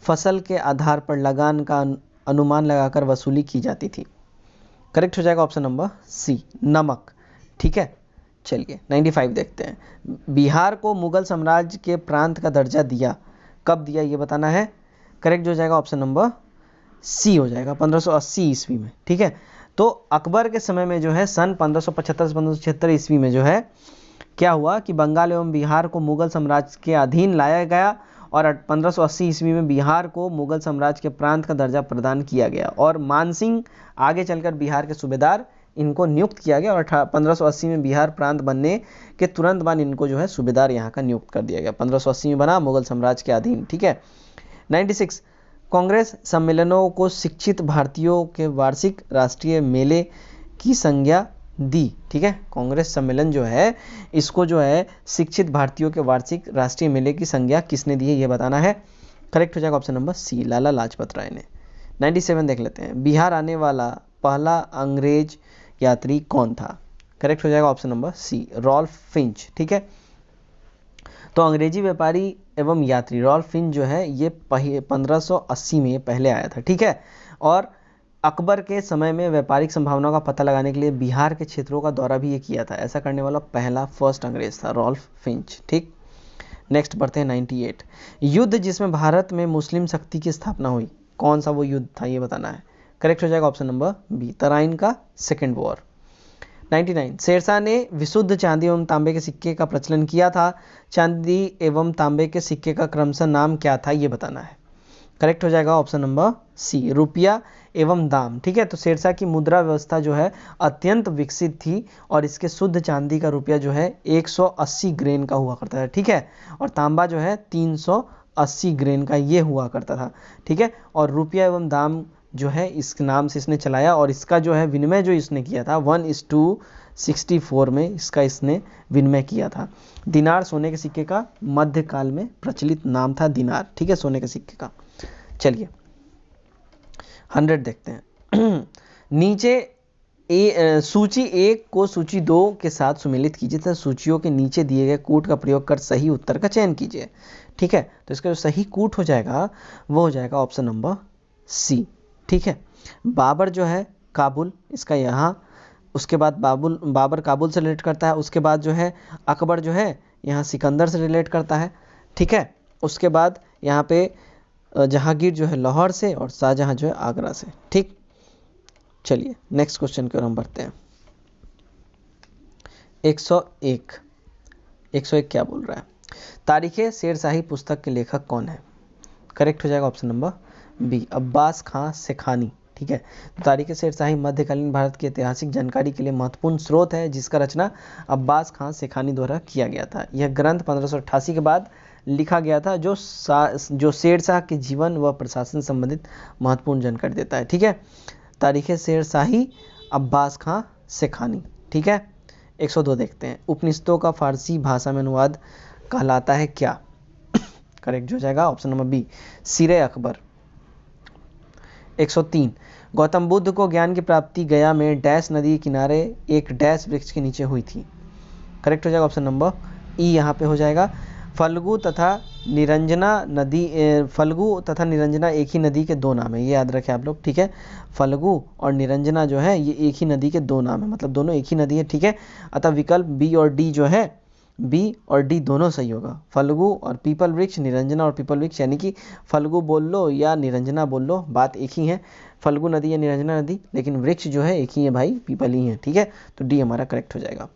[SPEAKER 1] फसल के आधार पर लगान का अनुमान लगाकर वसूली की जाती थी। करेक्ट हो जाएगा ऑप्शन नंबर सी, नमक। ठीक है। चलिए 95 देखते हैं, बिहार को मुगल साम्राज्य के प्रांत का दर्जा दिया, कब दिया ये बताना है। करेक्ट हो जाएगा ऑप्शन नंबर सी हो जाएगा 1580 ईस्वी में। ठीक है। तो अकबर के समय में जो है सन 1575 से 1576 ईस्वी में जो है क्या हुआ कि बंगाल एवं बिहार को मुगल साम्राज्य के अधीन लाया गया और 1580 ईस्वी में बिहार को मुगल साम्राज्य के प्रांत का दर्जा प्रदान किया गया और मानसिंह आगे चलकर बिहार के सूबेदार इनको नियुक्त किया गया और 1580 में बिहार प्रांत बनने के तुरंत बाद इनको जो है सूबेदार यहाँ का नियुक्त कर दिया गया। 1580 में बना मुगल साम्राज्य के अधीन। ठीक है। 96 कांग्रेस सम्मेलनों को शिक्षित भारतीयों के वार्षिक राष्ट्रीय मेले की संज्ञा दी। ठीक है। कांग्रेस सम्मेलन जो है इसको जो है शिक्षित भारतीयों के वार्षिक राष्ट्रीय मेले की संज्ञा किसने दी है ये बताना है। करेक्ट हो जाएगा ऑप्शन नंबर सी, लाला लाजपत राय ने। 97 देख लेते हैं, बिहार आने वाला पहला अंग्रेज यात्री कौन था। करेक्ट हो जाएगा option number C, Ralph Finch. ठीक है। तो अंग्रेजी व्यापारी एवं यात्री रॉल्फ फिंच जो है ये 1580 में पहले आया था। ठीक है। और अकबर के समय में व्यापारिक संभावनाओं का पता लगाने के लिए बिहार के क्षेत्रों का दौरा भी ये किया था। ऐसा करने वाला पहला फर्स्ट अंग्रेज था रॉल्फ फिंच। ठीक। नेक्स्ट बढ़ते हैं 98, युद्ध जिसमें भारत में मुस्लिम शक्ति की स्थापना हुई, कौन सा वो युद्ध था ये बताना है। करेक्ट हो जाएगा ऑप्शन नंबर बी, तराइन का सेकेंड वॉर। 99 शेरशाह ने विशुद्ध चांदी एवं तांबे के सिक्के का प्रचलन किया था। चांदी एवं तांबे के सिक्के का क्रमशः नाम क्या था, ये बताना है। करेक्ट हो जाएगा ऑप्शन नंबर सी, रुपया एवं दाम। ठीक है, तो शेरशाह की मुद्रा व्यवस्था जो है अत्यंत विकसित थी और इसके शुद्ध चांदी का रुपया जो है 180 ग्रेन का हुआ करता है। ठीक है, और तांबा जो है 380 ग्रेन का ये हुआ करता था। ठीक है, और रुपया एवं दाम जो है इस नाम से इसने चलाया और इसका जो है विनिमय जो इसने किया था 1:64 में इसका इसने विनिमय किया था। दिनार सोने के सिक्के का मध्यकाल में प्रचलित नाम था दिनार। ठीक है, सोने के सिक्के का। चलिए 100 देखते हैं। नीचे सूची 1 को सूची 2 के साथ सुमेलित कीजिए तथा सूचियों के नीचे दिए गए कूट का प्रयोग कर सही उत्तर का चयन कीजिए। ठीक है, तो इसका जो सही कूट हो जाएगा वो हो जाएगा ऑप्शन नंबर सी। ठीक है, बाबर जो है काबुल, इसका यहाँ, उसके बाद बाबर काबुल से रिलेट करता है। उसके बाद जो है अकबर जो है यहाँ सिकंदर से रिलेट करता है। ठीक है, उसके बाद यहाँ पे जहांगीर जो है लाहौर से और शाहजहां जो है आगरा से। ठीक, चलिए नेक्स्ट क्वेश्चन की ओर हम बढ़ते हैं। 101 क्या बोल रहा है? तारीखे शेरशाही पुस्तक के लेखक कौन है? करेक्ट हो जाएगा ऑप्शन नंबर बी, अब्बास खां सेखानी। ठीक है, तो तारीखे शेरशाही मध्यकालीन भारत की ऐतिहासिक जानकारी के लिए महत्वपूर्ण स्रोत है जिसका रचना अब्बास खां सेखानी द्वारा किया गया था। यह ग्रंथ 1588 के बाद लिखा गया था जो शेरशाह के जीवन व प्रशासन संबंधित महत्वपूर्ण जानकारी देता है। ठीक है, तारीखे शेरशाही अब्बास खां सेखानी। ठीक है, 102 देखते हैं। उपनिषदों का फारसी भाषा में अनुवाद कहलाता है क्या? करेक्ट हो जाएगा ऑप्शन नंबर बी, सिरे अकबर। 103 गौतम बुद्ध को ज्ञान की प्राप्ति गया में डैश नदी किनारे एक डैश वृक्ष के नीचे हुई थी। करेक्ट हो जाएगा ऑप्शन नंबर ई, यहाँ पे हो जाएगा फल्गु तथा निरंजना नदी। फल्गु तथा निरंजना एक ही नदी के दो नाम है, ये याद रखें आप लोग। ठीक है, फल्गु और निरंजना जो है ये एक ही नदी के दो नाम है, मतलब दोनों एक ही नदी है। ठीक है, अतः विकल्प बी और डी जो है, बी और डी दोनों सही होगा। फल्गु और पीपल वृक्ष, निरंजना और पीपल वृक्ष, यानी कि फल्गु बोल लो या निरंजना बोल लो, बात एक ही है। फल्गु नदी या निरंजना नदी, लेकिन वृक्ष जो है एक ही है भाई, पीपल ही है। ठीक है, तो डी हमारा करेक्ट हो जाएगा।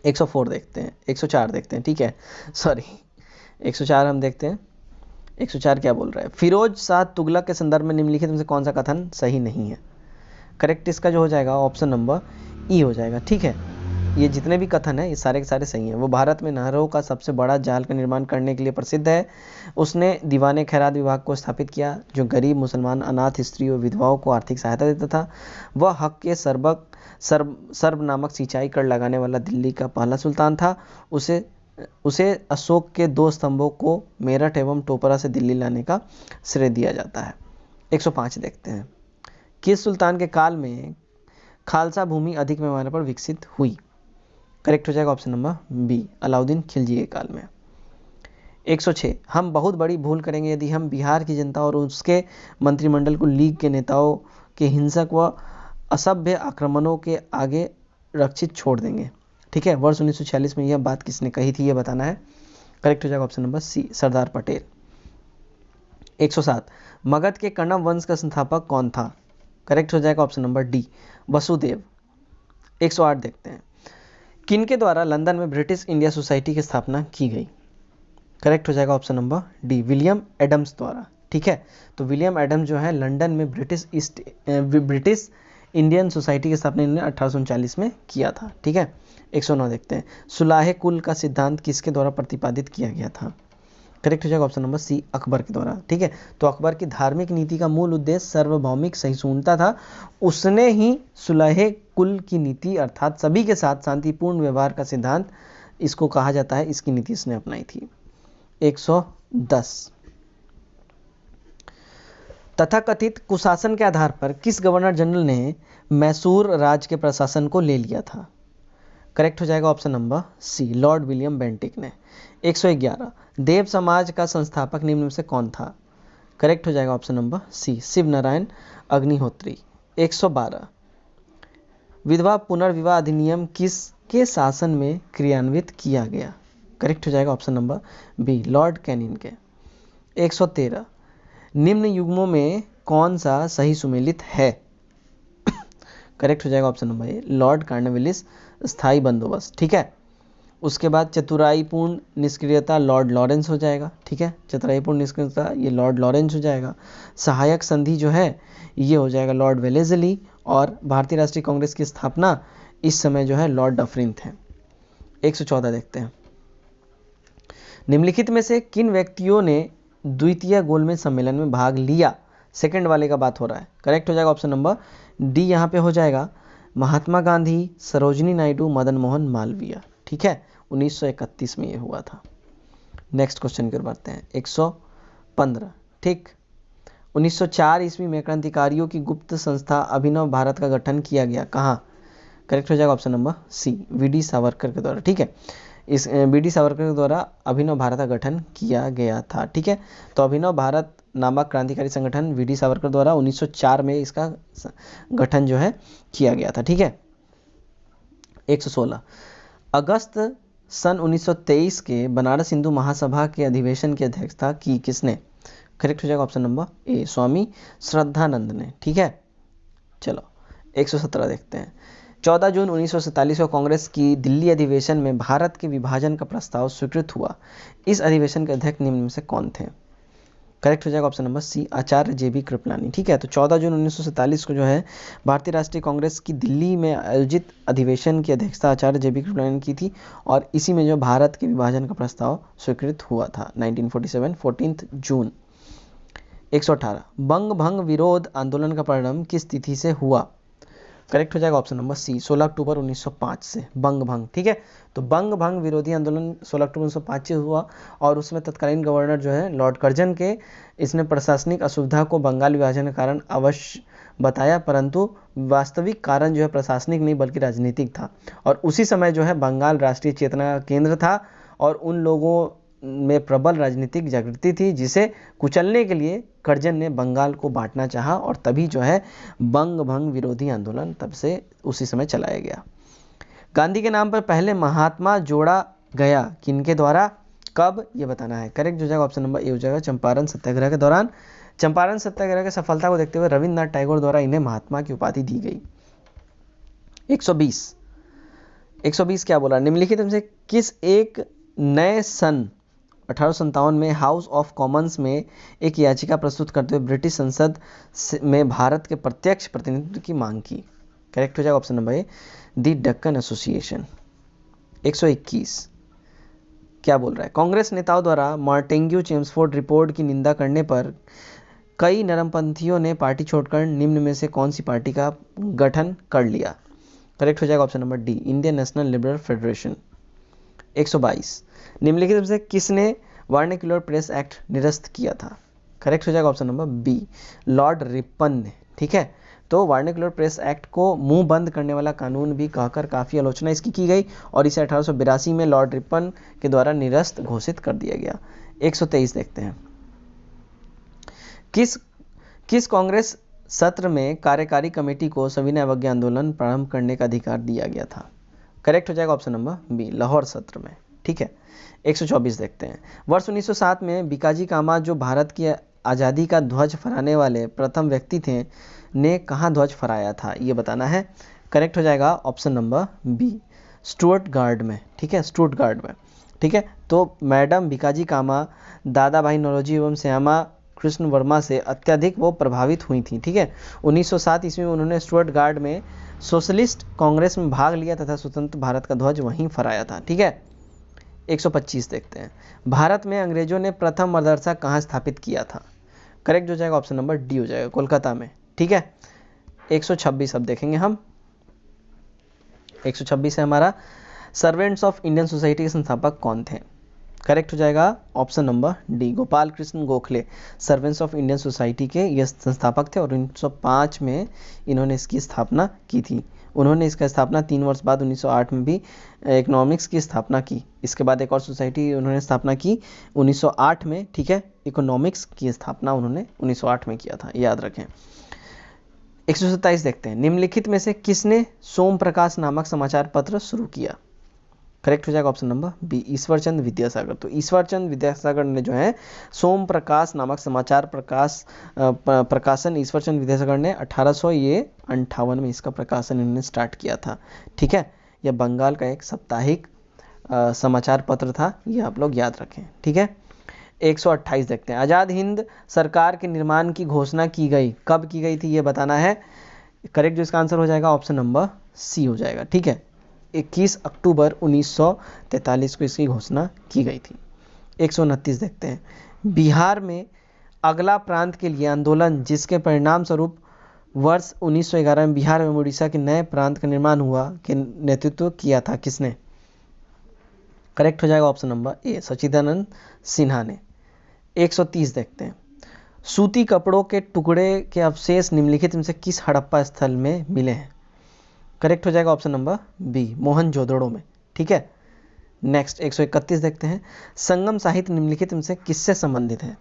[SPEAKER 1] 104 देखते हैं, 104 देखते हैं। ठीक है, सॉरी 104 हम देखते हैं। 104 क्या बोल रहा है? फिरोज शाह तुगलक के संदर्भ में निम्नलिखित में से कौन सा कथन सही नहीं है? करेक्ट इसका जो हो जाएगा ऑप्शन नंबर ई हो जाएगा। ठीक है, ये जितने भी कथन है ये सारे के सारे सही हैं। वो भारत में नहरों का सबसे बड़ा जाल का निर्माण करने के लिए प्रसिद्ध है। उसने दीवाने खैरात विभाग को स्थापित किया जो गरीब मुसलमान अनाथ स्त्री और विधवाओं को आर्थिक सहायता देता था। वह हक के सर्ब नामक सिंचाई कर लगाने वाला दिल्ली का पहला सुल्तान था। उसे अशोक के 2 स्तंभों को मेरठ एवं टोपरा से दिल्ली लाने का श्रेय दिया जाता है। 105 देखते हैं। किस सुल्तान के काल में खालसा भूमि अधिक पैमाने पर विकसित हुई? करेक्ट हो जाएगा option number B, Alauddin Khilji के काल में। 106 हम बहुत बड़ी भूल करेंगे यदि हम बिहार की जनता और उसके मंत्रिमंडल को लीग के नेताओं के हिंसक व असभ्य आक्रमणों के आगे रक्षित छोड़ देंगे। ठीक है, वर्ष 1946 में यह बात किसने कही थी, यह बताना है। करेक्ट हो जाएगा ऑप्शन नंबर सी, सरदार पटेल। 107 मगध के कण्व वंश का संस्थापक कौन था? करेक्ट हो जाएगा ऑप्शन नंबर डी, वसुदेव। 108 देखते हैं। किनके द्वारा लंदन में ब्रिटिश इंडिया सोसाइटी की स्थापना की गई? करेक्ट हो जाएगा option number D, William Adams द्वारा। ठीक है, तो विलियम एडम्स जो है लंदन में ब्रिटिश इंडियन सोसाइटी की स्थापना इन्होंने 1839 में किया था। ठीक है, 109 देखते हैं। सुलाहे कुल का सिद्धांत किसके द्वारा प्रतिपादित किया गया था? करेक्ट हो जाएगा ऑप्शन नंबर सी, अकबर के द्वारा। ठीक है, तो अकबर की धार्मिक नीति का मूल उद्देश्य सार्वभौमिक सहिष्णुता था। उसने ही सुलह कुल की नीति अर्थात सभी के साथ शांतिपूर्ण व्यवहार का सिद्धांत इसको कहा जाता है, इसकी नीति इसने अपनाई थी। 110 तथाकथित कुशासन के आधार पर किस गवर्नर जनरल ने मैसूर राज्य के प्रशासन को ले लिया था? करेक्ट हो जाएगा option number C, Lord William Bentinck ने। 111 देव समाज का संस्थापक निम्न में से कौन था? करेक्ट हो जाएगा option number C, Shiv Narayan Agnihotri. 112 विधवा पुनर्विवाह अधिनियम किसके शासन में क्रियान्वित किया गया? करेक्ट हो जाएगा option number B, Lord Canning के। 113 निम्न युग्मों में कौन सा सही सुमेलित है? करेक्ट हो जाएगा option number A, Lord Cornwallis स्थायी बंदोबस्त। ठीक है, उसके बाद चतुराईपूर्ण निष्क्रियता लॉर्ड लॉरेंस हो जाएगा। ठीक है, चतुराईपूर्ण निष्क्रियता ये लॉर्ड लॉरेंस हो जाएगा। सहायक संधि जो है ये हो जाएगा लॉर्ड वेलेजली। और भारतीय राष्ट्रीय कांग्रेस की स्थापना इस समय जो है लॉर्ड डफरिन थे। 114 देखते हैं, निम्नलिखित में से किन व्यक्तियों ने द्वितीय गोलमेज सम्मेलन में भाग लिया? सेकंड वाले का बात हो रहा है। करेक्ट हो जाएगा ऑप्शन नंबर डी यहाँ पे हो जाएगा, महात्मा गांधी, सरोजिनी नायडू, मदन मोहन मालवीय। ठीक है, 1931 में ये हुआ था। नेक्स्ट क्वेश्चन कर बढ़ते हैं, 115। ठीक, 1904 ईस्वी में क्रांतिकारियों की गुप्त संस्था अभिनव भारत का गठन किया गया। कहाँ? करेक्ट हो जाएगा option number C, V D Savarkar के द्वारा। ठीक है, इस वीडी सावरकर के द्वारा अभिनव भारत का गठन किया गया था। ठीक है, तो अभिनव भारत नामक क्रांतिकारी संगठन वीडी सावरकर द्वारा 1904 में इसका गठन जो है किया गया था। ठीक है, 116, अगस्त सन 1923 के बनारस हिंदू महासभा के अधिवेशन की अध्यक्षता की किसने? करेक्ट हो जाएगा option number A, Swami Shraddhanand ने। ठीक है, चलो 117 देखते हैं, 14 जून 1947 को कांग्रेस की दिल्ली अधिवेशन में भारत के विभाजन का प्रस्ताव स्वीकृत हुआ। इस अधिवेशन के अध्यक्ष निम्न में से कौन थे? करेक्ट हो जाएगा ऑप्शन नंबर सी, आचार्य JB कृपलानी। ठीक है, तो 14 जून 1947 को जो है भारतीय राष्ट्रीय कांग्रेस की दिल्ली में आयोजित अधिवेशन की अध्यक्षता आचार्य JB कृपलानी ने की थी और इसी में जो भारत के विभाजन का प्रस्ताव स्वीकृत हुआ था 1947 14 जून। 118, बंग भंग विरोध आंदोलन का प्रारंभ किस तिथि से हुआ? करेक्ट हो जाएगा ऑप्शन नंबर सी, 16 अक्टूबर 1905 से बंग भंग। ठीक है, तो बंग भंग विरोधी आंदोलन 16 अक्टूबर 1905 से हुआ और उसमें तत्कालीन गवर्नर जो है लॉर्ड कर्जन के इसने प्रशासनिक असुविधा को बंगाल विभाजन के कारण अवश्य बताया, परंतु वास्तविक कारण जो है प्रशासनिक नहीं बल्कि राजनीतिक था। और उसी समय जो है बंगाल राष्ट्रीय चेतना का केंद्र था और उन लोगों में प्रबल राजनीतिक जागृति थी जिसे कुचलने के लिए कर्जन ने बंगाल को बांटना चाहा और तभी जो है बंग भंग विरोधी आंदोलन तब से उसी समय चलाया गया। गांधी के नाम पर पहले महात्मा जोड़ा गया किनके द्वारा, कब, ये बताना है। करेक्ट हो जाएगा ऑप्शन नंबर ए हो जाएगा, चंपारण सत्याग्रह के दौरान। चंपारण सत्याग्रह की सफलता को देखते हुए रविन्द्रनाथ टैगोर द्वारा इन्हें महात्मा की उपाधि दी गई। 120 क्या बोला, निम्नलिखित में से किस एक नए सन 1857 में हाउस ऑफ कॉमन्स में एक याचिका प्रस्तुत करते हुए ब्रिटिश संसद में भारत के प्रत्यक्ष प्रतिनिधित्व की मांग की? करेक्ट हो जाएगा option number A, the Deccan association. 121 क्या बोल रहा है, कांग्रेस नेताओं द्वारा मार्टेंग्यू चेम्सफोर्ड रिपोर्ट की निंदा करने पर कई नरमपंथियों ने पार्टी छोड़कर निम्न में से कौन सी पार्टी का गठन कर लिया? करेक्ट हो जाएगा option number D, Indian national liberal federation. 122 निम्नलिखित में से किसने वर्नाक्युलर प्रेस एक्ट निरस्त किया था? करेक्ट हो जाएगा option number B, Lord Ripon ने। ठीक है, तो वर्नाक्युलर प्रेस एक्ट को मुंह बंद करने वाला कानून भी कहकर काफ़ी आलोचना इसकी की गई और इसे 1882 में लॉर्ड रिपन के द्वारा निरस्त घोषित कर दिया गया। 123 देखते हैं, किस कांग्रेस सत्र में कार्यकारी कमेटी को सविनय अवज्ञा आंदोलन प्रारंभ करने का अधिकार दिया गया था? करेक्ट हो जाएगा ऑप्शन नंबर बी, लाहौर सत्र में। ठीक है, 124 देखते हैं, वर्ष 1907 में बीकाजी कामा जो भारत की आज़ादी का ध्वज फहराने वाले प्रथम व्यक्ति थे ने कहाँ ध्वज फहराया था, ये बताना है। करेक्ट हो जाएगा ऑप्शन नंबर बी, स्टुअर्टगार्ड में। ठीक है, स्टुअर्टगार्ड में। ठीक है, तो मैडम बीकाजी कामा दादा भाई नौरोजी एवं श्यामा कृष्ण वर्मा से अत्यधिक वो प्रभावित हुई थी। ठीक है, 1907 ईस्वी में उन्होंने स्टुअर्टगार्ड में सोशलिस्ट कांग्रेस में भाग लिया तथा स्वतंत्र भारत का ध्वज वहीं फहराया था। ठीक है, 125 देखते हैं, भारत में अंग्रेजों ने प्रथम मदरसा कहाँ स्थापित किया था? करेक्ट हो जाएगा ऑप्शन नंबर डी हो जाएगा, कोलकाता में। ठीक है, 126 अब देखेंगे हम। 126 है हमारा, सर्वेंट्स ऑफ इंडियन सोसाइटी के संस्थापक कौन थे? करेक्ट हो जाएगा option number D, Gopal Krishna Gokhale servants of Indian society के ये संस्थापक थे और 1905 में इन्होंने इसकी स्थापना की थी। उन्होंने इसका स्थापना 3 वर्ष बाद 1908 में भी इकोनॉमिक्स की स्थापना की। इसके बाद एक और सोसाइटी उन्होंने स्थापना की 1908 में। ठीक है, इकोनॉमिक्स की स्थापना उन्होंने 1908 में किया था, याद रखें। 127 देखते हैं, निम्नलिखित में से किसने सोम प्रकाश नामक समाचार पत्र शुरू किया? करेक्ट हो जाएगा option number B, Ishwar Chandra Vidyasagar. तो ईश्वर चंद्र विद्यासागर ने जो है सोम प्रकाश नामक समाचार प्रकाशन ईश्वर चंद्र विद्यासागर ने 1858 में इसका प्रकाशन इन्होंने स्टार्ट किया था। ठीक है, यह बंगाल का एक साप्ताहिक समाचार पत्र था, ये आप लोग याद रखें। ठीक है, 128 देखते हैं। आज़ाद हिंद सरकार के निर्माण की घोषणा की गई, कब की गई थी ये बताना है। करेक्ट जो इसका आंसर हो जाएगा ऑप्शन नंबर सी हो जाएगा। ठीक है, 21 अक्टूबर 1943 को इसकी घोषणा की गई थी। 129 देखते हैं। बिहार में अगला प्रांत के लिए आंदोलन जिसके परिणाम स्वरूप वर्ष 1911 में बिहार एवं उड़ीसा के नए प्रांत का निर्माण हुआ के नेतृत्व किया था किसने? करेक्ट हो जाएगा ऑप्शन नंबर ए, सच्चिदानंद सिन्हा ने। 130 देखते हैं। सूती कपड़ों के टुकड़े के अवशेष निम्नलिखित में से किस हड़प्पा स्थल में मिले हैं? करेक्ट हो जाएगा ऑप्शन नंबर बी, मोहनजोदड़ो में। ठीक है, नेक्स्ट 131 देखते हैं। संगम साहित्य निम्नलिखित में से किससे संबंधित है?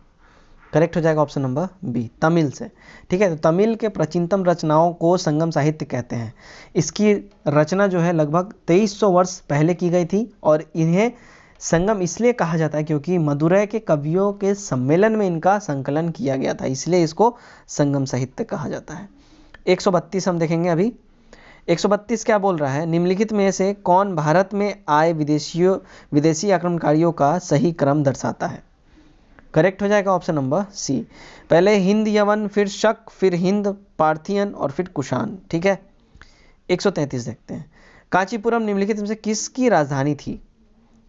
[SPEAKER 1] करेक्ट हो जाएगा ऑप्शन नंबर बी, तमिल से। ठीक है, तो तमिल के प्राचीनतम रचनाओं को संगम साहित्य कहते हैं। इसकी रचना जो है लगभग 2300 वर्ष पहले की गई थी और इन्हें संगम इसलिए कहा जाता है क्योंकि मदुरै के कवियों के सम्मेलन में इनका संकलन किया गया था, इसलिए इसको संगम साहित्य कहा जाता है। 132 हम देखेंगे अभी। 132 क्या बोल रहा है? निम्नलिखित में से कौन भारत में आए विदेशी आक्रमणकारियों का सही क्रम दर्शाता है? करेक्ट हो जाएगा ऑप्शन नंबर सी, पहले हिंद यवन, फिर शक, फिर हिंद पार्थियन और फिर कुषाण। ठीक है, 133 देखते हैं। कांचीपुरम निम्नलिखित में से किसकी राजधानी थी?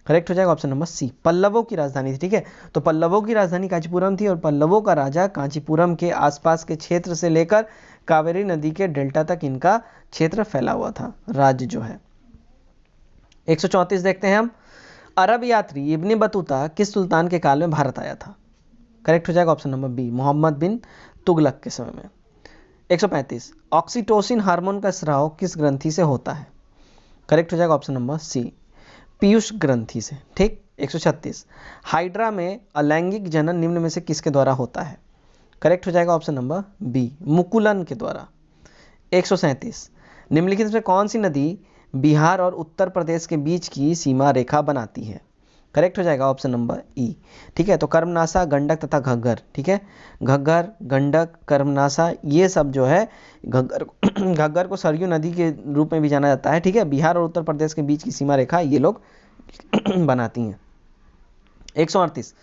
[SPEAKER 1] करेक्ट हो जाएगा ऑप्शन नंबर सी, पल्लवों की राजधानी थी। ठीक है, तो पल्लवों की राजधानी कांचीपुरम थी और पल्लवों का राजा कांचीपुरम के आसपास के क्षेत्र से लेकर कावेरी नदी के डेल्टा तक इनका क्षेत्र फैला हुआ था, राज्य जो है। 134 देखते हैं हम। अरब यात्री इब्ने बतूता किस सुल्तान के काल में भारत आया था? करेक्ट हो जाएगा ऑप्शन नंबर बी, मोहम्मद बिन तुगलक के समय में। 135 ऑक्सीटोसिन हार्मोन का स्राव किस ग्रंथि से होता है? करेक्ट हो जाएगा ऑप्शन नंबर सी, पीयूष ग्रंथि से। ठीक, 136 हाइड्रा में अलैंगिक जनन निम्न में से किसके द्वारा होता है? करेक्ट हो जाएगा ऑप्शन नंबर बी, मुकुलन के द्वारा। 137 निम्नलिखित में कौन सी नदी बिहार और उत्तर प्रदेश के बीच की सीमा रेखा बनाती है? करेक्ट हो जाएगा ऑप्शन नंबर ई। ठीक है, तो कर्मनासा, गंडक तथा घग्गर। ठीक है, घग्गर, गंडक, कर्मनासा ये सब जो है, घग्गर को सरयू नदी के रूप में भी जाना जाता है। ठीक है, बिहार और उत्तर प्रदेश के बीच की सीमा रेखा ये लोग बनाती हैं। 138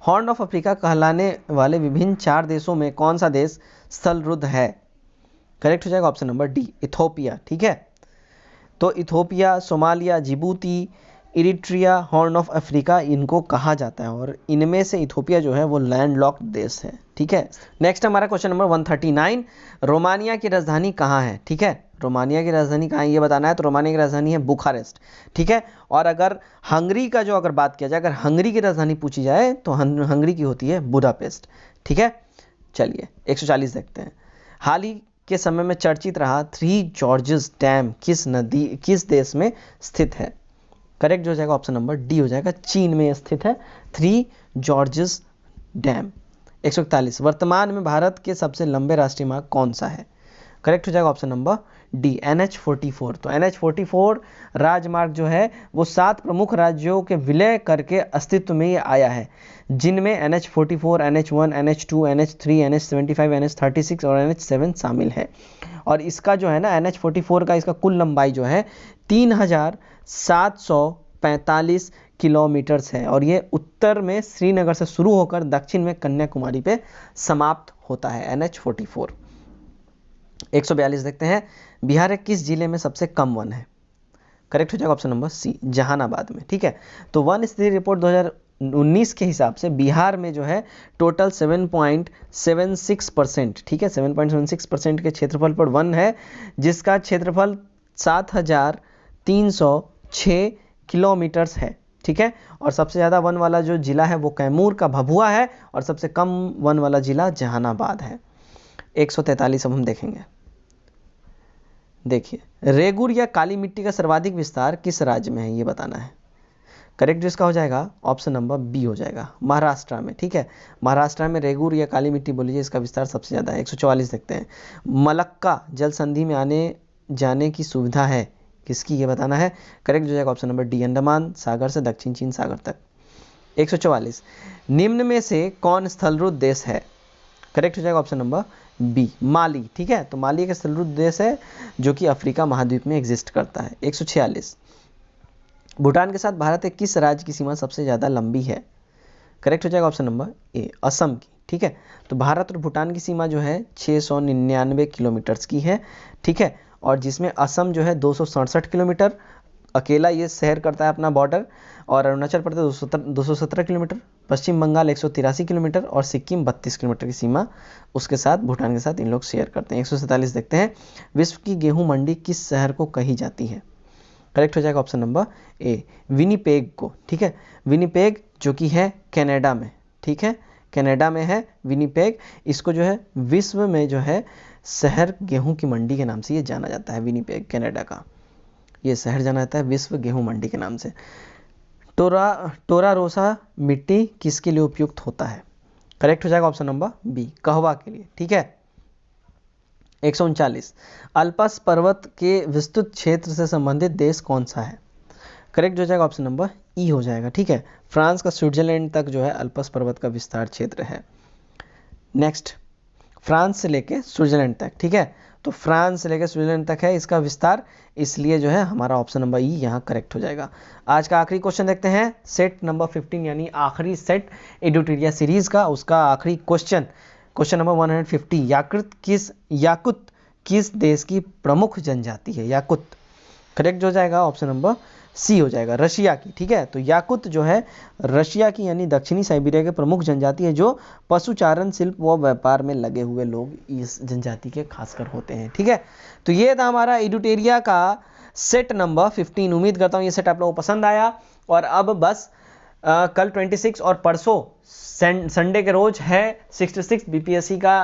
[SPEAKER 1] हॉर्न ऑफ अफ्रीका कहलाने वाले विभिन्न 4 देशों में कौन सा देश स्थलरुद्ध है? करेक्ट हो जाएगा ऑप्शन नंबर डी, इथोपिया। ठीक है, तो Ethiopia, Somalia, Djibouti, Eritrea, horn of Africa इनको कहा जाता है और इनमें से इथोपिया जो है वो लैंडलॉक्ड देश है। ठीक है, नेक्स्ट हमारा क्वेश्चन नंबर 139। रोमानिया की राजधानी कहाँ है? ठीक है, रोमानिया की राजधानी कहाँ है ये बताना है। तो रोमानिया की राजधानी है बुखारेस्ट। ठीक है, और अगर हंगरी का जो अगर बात किया जाए, अगर हंगरी की राजधानी पूछी जाए तो हंगरी की होती है बुडापेस्ट। ठीक है, चलिए 140 देखते हैं। हाल ही के समय में चर्चित रहा 3 जॉर्जेस डैम किस देश में स्थित है? करेक्ट हो जाएगा ऑप्शन नंबर डी हो जाएगा, चीन में स्थित है 3 जॉर्जेस डैम। 141 वर्तमान में भारत के सबसे लंबे राष्ट्रीय मार्ग कौन सा है? करेक्ट हो जाएगा ऑप्शन नंबर डी, NH44। तो NH44 राजमार्ग जो है वो 7 प्रमुख राज्यों के विलय करके अस्तित्व में आया है, जिनमें NH44, NH1, NH2, NH3, NH75, NH36 और NH7 शामिल है। और इसका जो है ना NH44 का इसका कुल लंबाई जो है 3745 किलोमीटर्स है और ये उत्तर में श्रीनगर से शुरू होकर दक्षिण में कन्याकुमारी पे समाप्त होता है NH44। 142 देखते हैं। बिहार के किस जिले में सबसे कम वन है? करेक्ट हो जाएगा ऑप्शन नंबर सी, जहानाबाद में। ठीक है, तो वन स्थिति रिपोर्ट 2019 के हिसाब से बिहार में जो है टोटल 7.76%, ठीक है 7.76% के क्षेत्रफल पर वन है, जिसका क्षेत्रफल 7306 किलोमीटर्स है। ठीक है, और सबसे ज़्यादा वन वाला जो जिला है वो कैमूर का भभुआ है और सबसे कम वन वाला जिला जहानाबाद है। 143 अब हम देखेंगे। देखिए, रेगुर या काली मिट्टी का सर्वाधिक विस्तार किस राज्य में है ये बताना है। करेक्ट जिसका हो जाएगा ऑप्शन नंबर बी हो जाएगा, महाराष्ट्र में। ठीक है, महाराष्ट्र में रेगुर या काली मिट्टी बोलीजिए, इसका विस्तार सबसे ज़्यादा है। 144 देखते हैं। मलक्का जल संधि में आने जाने की सुविधा है, किसकी ये बताना है। करेक्ट हो जाएगा ऑप्शन नंबर डी, अंडमान सागर से दक्षिण चीन सागर तक। 144, निम्न में से कौन स्थलरूप देश है। करेक्ट हो जाएगा ऑप्शन नंबर बी, माली। ठीक है, तो माली एक स्थलरूप देश है जो कि अफ्रीका महाद्वीप में एग्जिस्ट करता है। 146, भूटान के साथ भारत के किस राज्य की सीमा सबसे ज़्यादा लंबी है। करेक्ट हो जाएगा ऑप्शन नंबर ए, असम की। ठीक है, तो भारत और भूटान की सीमा जो है 699 किलोमीटर्स की है। ठीक है, और जिसमें असम जो है 267 किलोमीटर अकेला ये शेयर करता है अपना बॉर्डर, और अरुणाचल प्रदेश 217 किलोमीटर, पश्चिम बंगाल 183 किलोमीटर और सिक्किम 32 किलोमीटर की सीमा उसके साथ भूटान के साथ इन लोग शेयर करते हैं। 147 देखते हैं, विश्व की गेहूं मंडी किस शहर को कही जाती है। करेक्ट हो जाएगा ऑप्शन नंबर ए, विनीपेग को। ठीक है, विनीपेग जो कि है कनाडा में। ठीक है, कनाडा में है विनीपेग। इसको जो है विश्व में जो है शहर गेहूं की मंडी के नाम से ये जाना जाता है। विनीपेग कनाडा का ये शहर जाना जाता है विश्व गेहूं मंडी के नाम से। टोरा रोसा मिट्टी किसके लिए उपयुक्त होता है। करेक्ट हो जाएगा ऑप्शन नंबर बी, कहवा के लिए। ठीक है, 139, अल्पस पर्वत के विस्तृत क्षेत्र से संबंधित देश कौन सा है। करेक्ट हो जाएगा ऑप्शन नंबर ई हो जाएगा। ठीक है, फ्रांस का स्विट्जरलैंड तक जो है अल्पस पर्वत का विस्तार क्षेत्र है। नेक्स्ट, फ्रांस से लेके स्विट्जरलैंड तक। ठीक है, तो फ्रांस से लेकर स्विट्जरलैंड तक है इसका विस्तार, इसलिए जो है हमारा ऑप्शन नंबर ई यहाँ करेक्ट हो जाएगा। आज का आखिरी क्वेश्चन देखते हैं, सेट नंबर 15 यानी आखिरी सेट एडुटेरिया सीरीज का, उसका आखिरी क्वेश्चन, क्वेश्चन नंबर 150, याकुत किस देश की प्रमुख जनजाति है। याकुत करेक्ट हो जाएगा ऑप्शन नंबर सी हो जाएगा, रशिया की। ठीक है, तो याकुत जो है रशिया की यानी दक्षिणी साइबेरिया के प्रमुख जनजाति है, जो पशुचारण शिल्प व व्यापार में लगे हुए लोग इस जनजाति के खासकर होते हैं। ठीक है, तो ये था हमारा एडुटेरिया का सेट नंबर 15। उम्मीद करता हूँ ये सेट आप लोगों को पसंद आया। और अब बस कल 26 और परसों संडे के रोज है 66 बीपीएससी का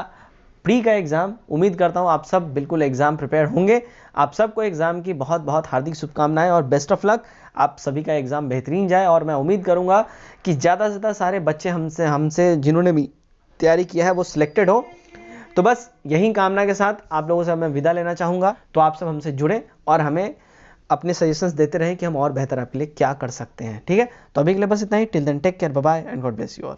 [SPEAKER 1] प्री का एग्जाम। उम्मीद करता हूँ आप सब बिल्कुल एग्जाम प्रिपेयर होंगे। आप सबको एग्जाम की बहुत बहुत हार्दिक शुभकामनाएं और बेस्ट ऑफ लक। आप सभी का एग्जाम बेहतरीन जाए, और मैं उम्मीद करूंगा कि ज़्यादा से ज़्यादा सारे बच्चे हमसे जिन्होंने भी तैयारी किया है वो सिलेक्टेड हो। तो बस यही कामना के साथ आप लोगों से मैं विदा लेना चाहूँगा। तो आप सब हमसे जुड़े और हमें अपने सजेशंस देते रहें कि हम और बेहतर आपके लिए क्या कर सकते हैं। ठीक है, तो अभी के लिए बस इतना ही। Till then take care, bye bye and God bless you all.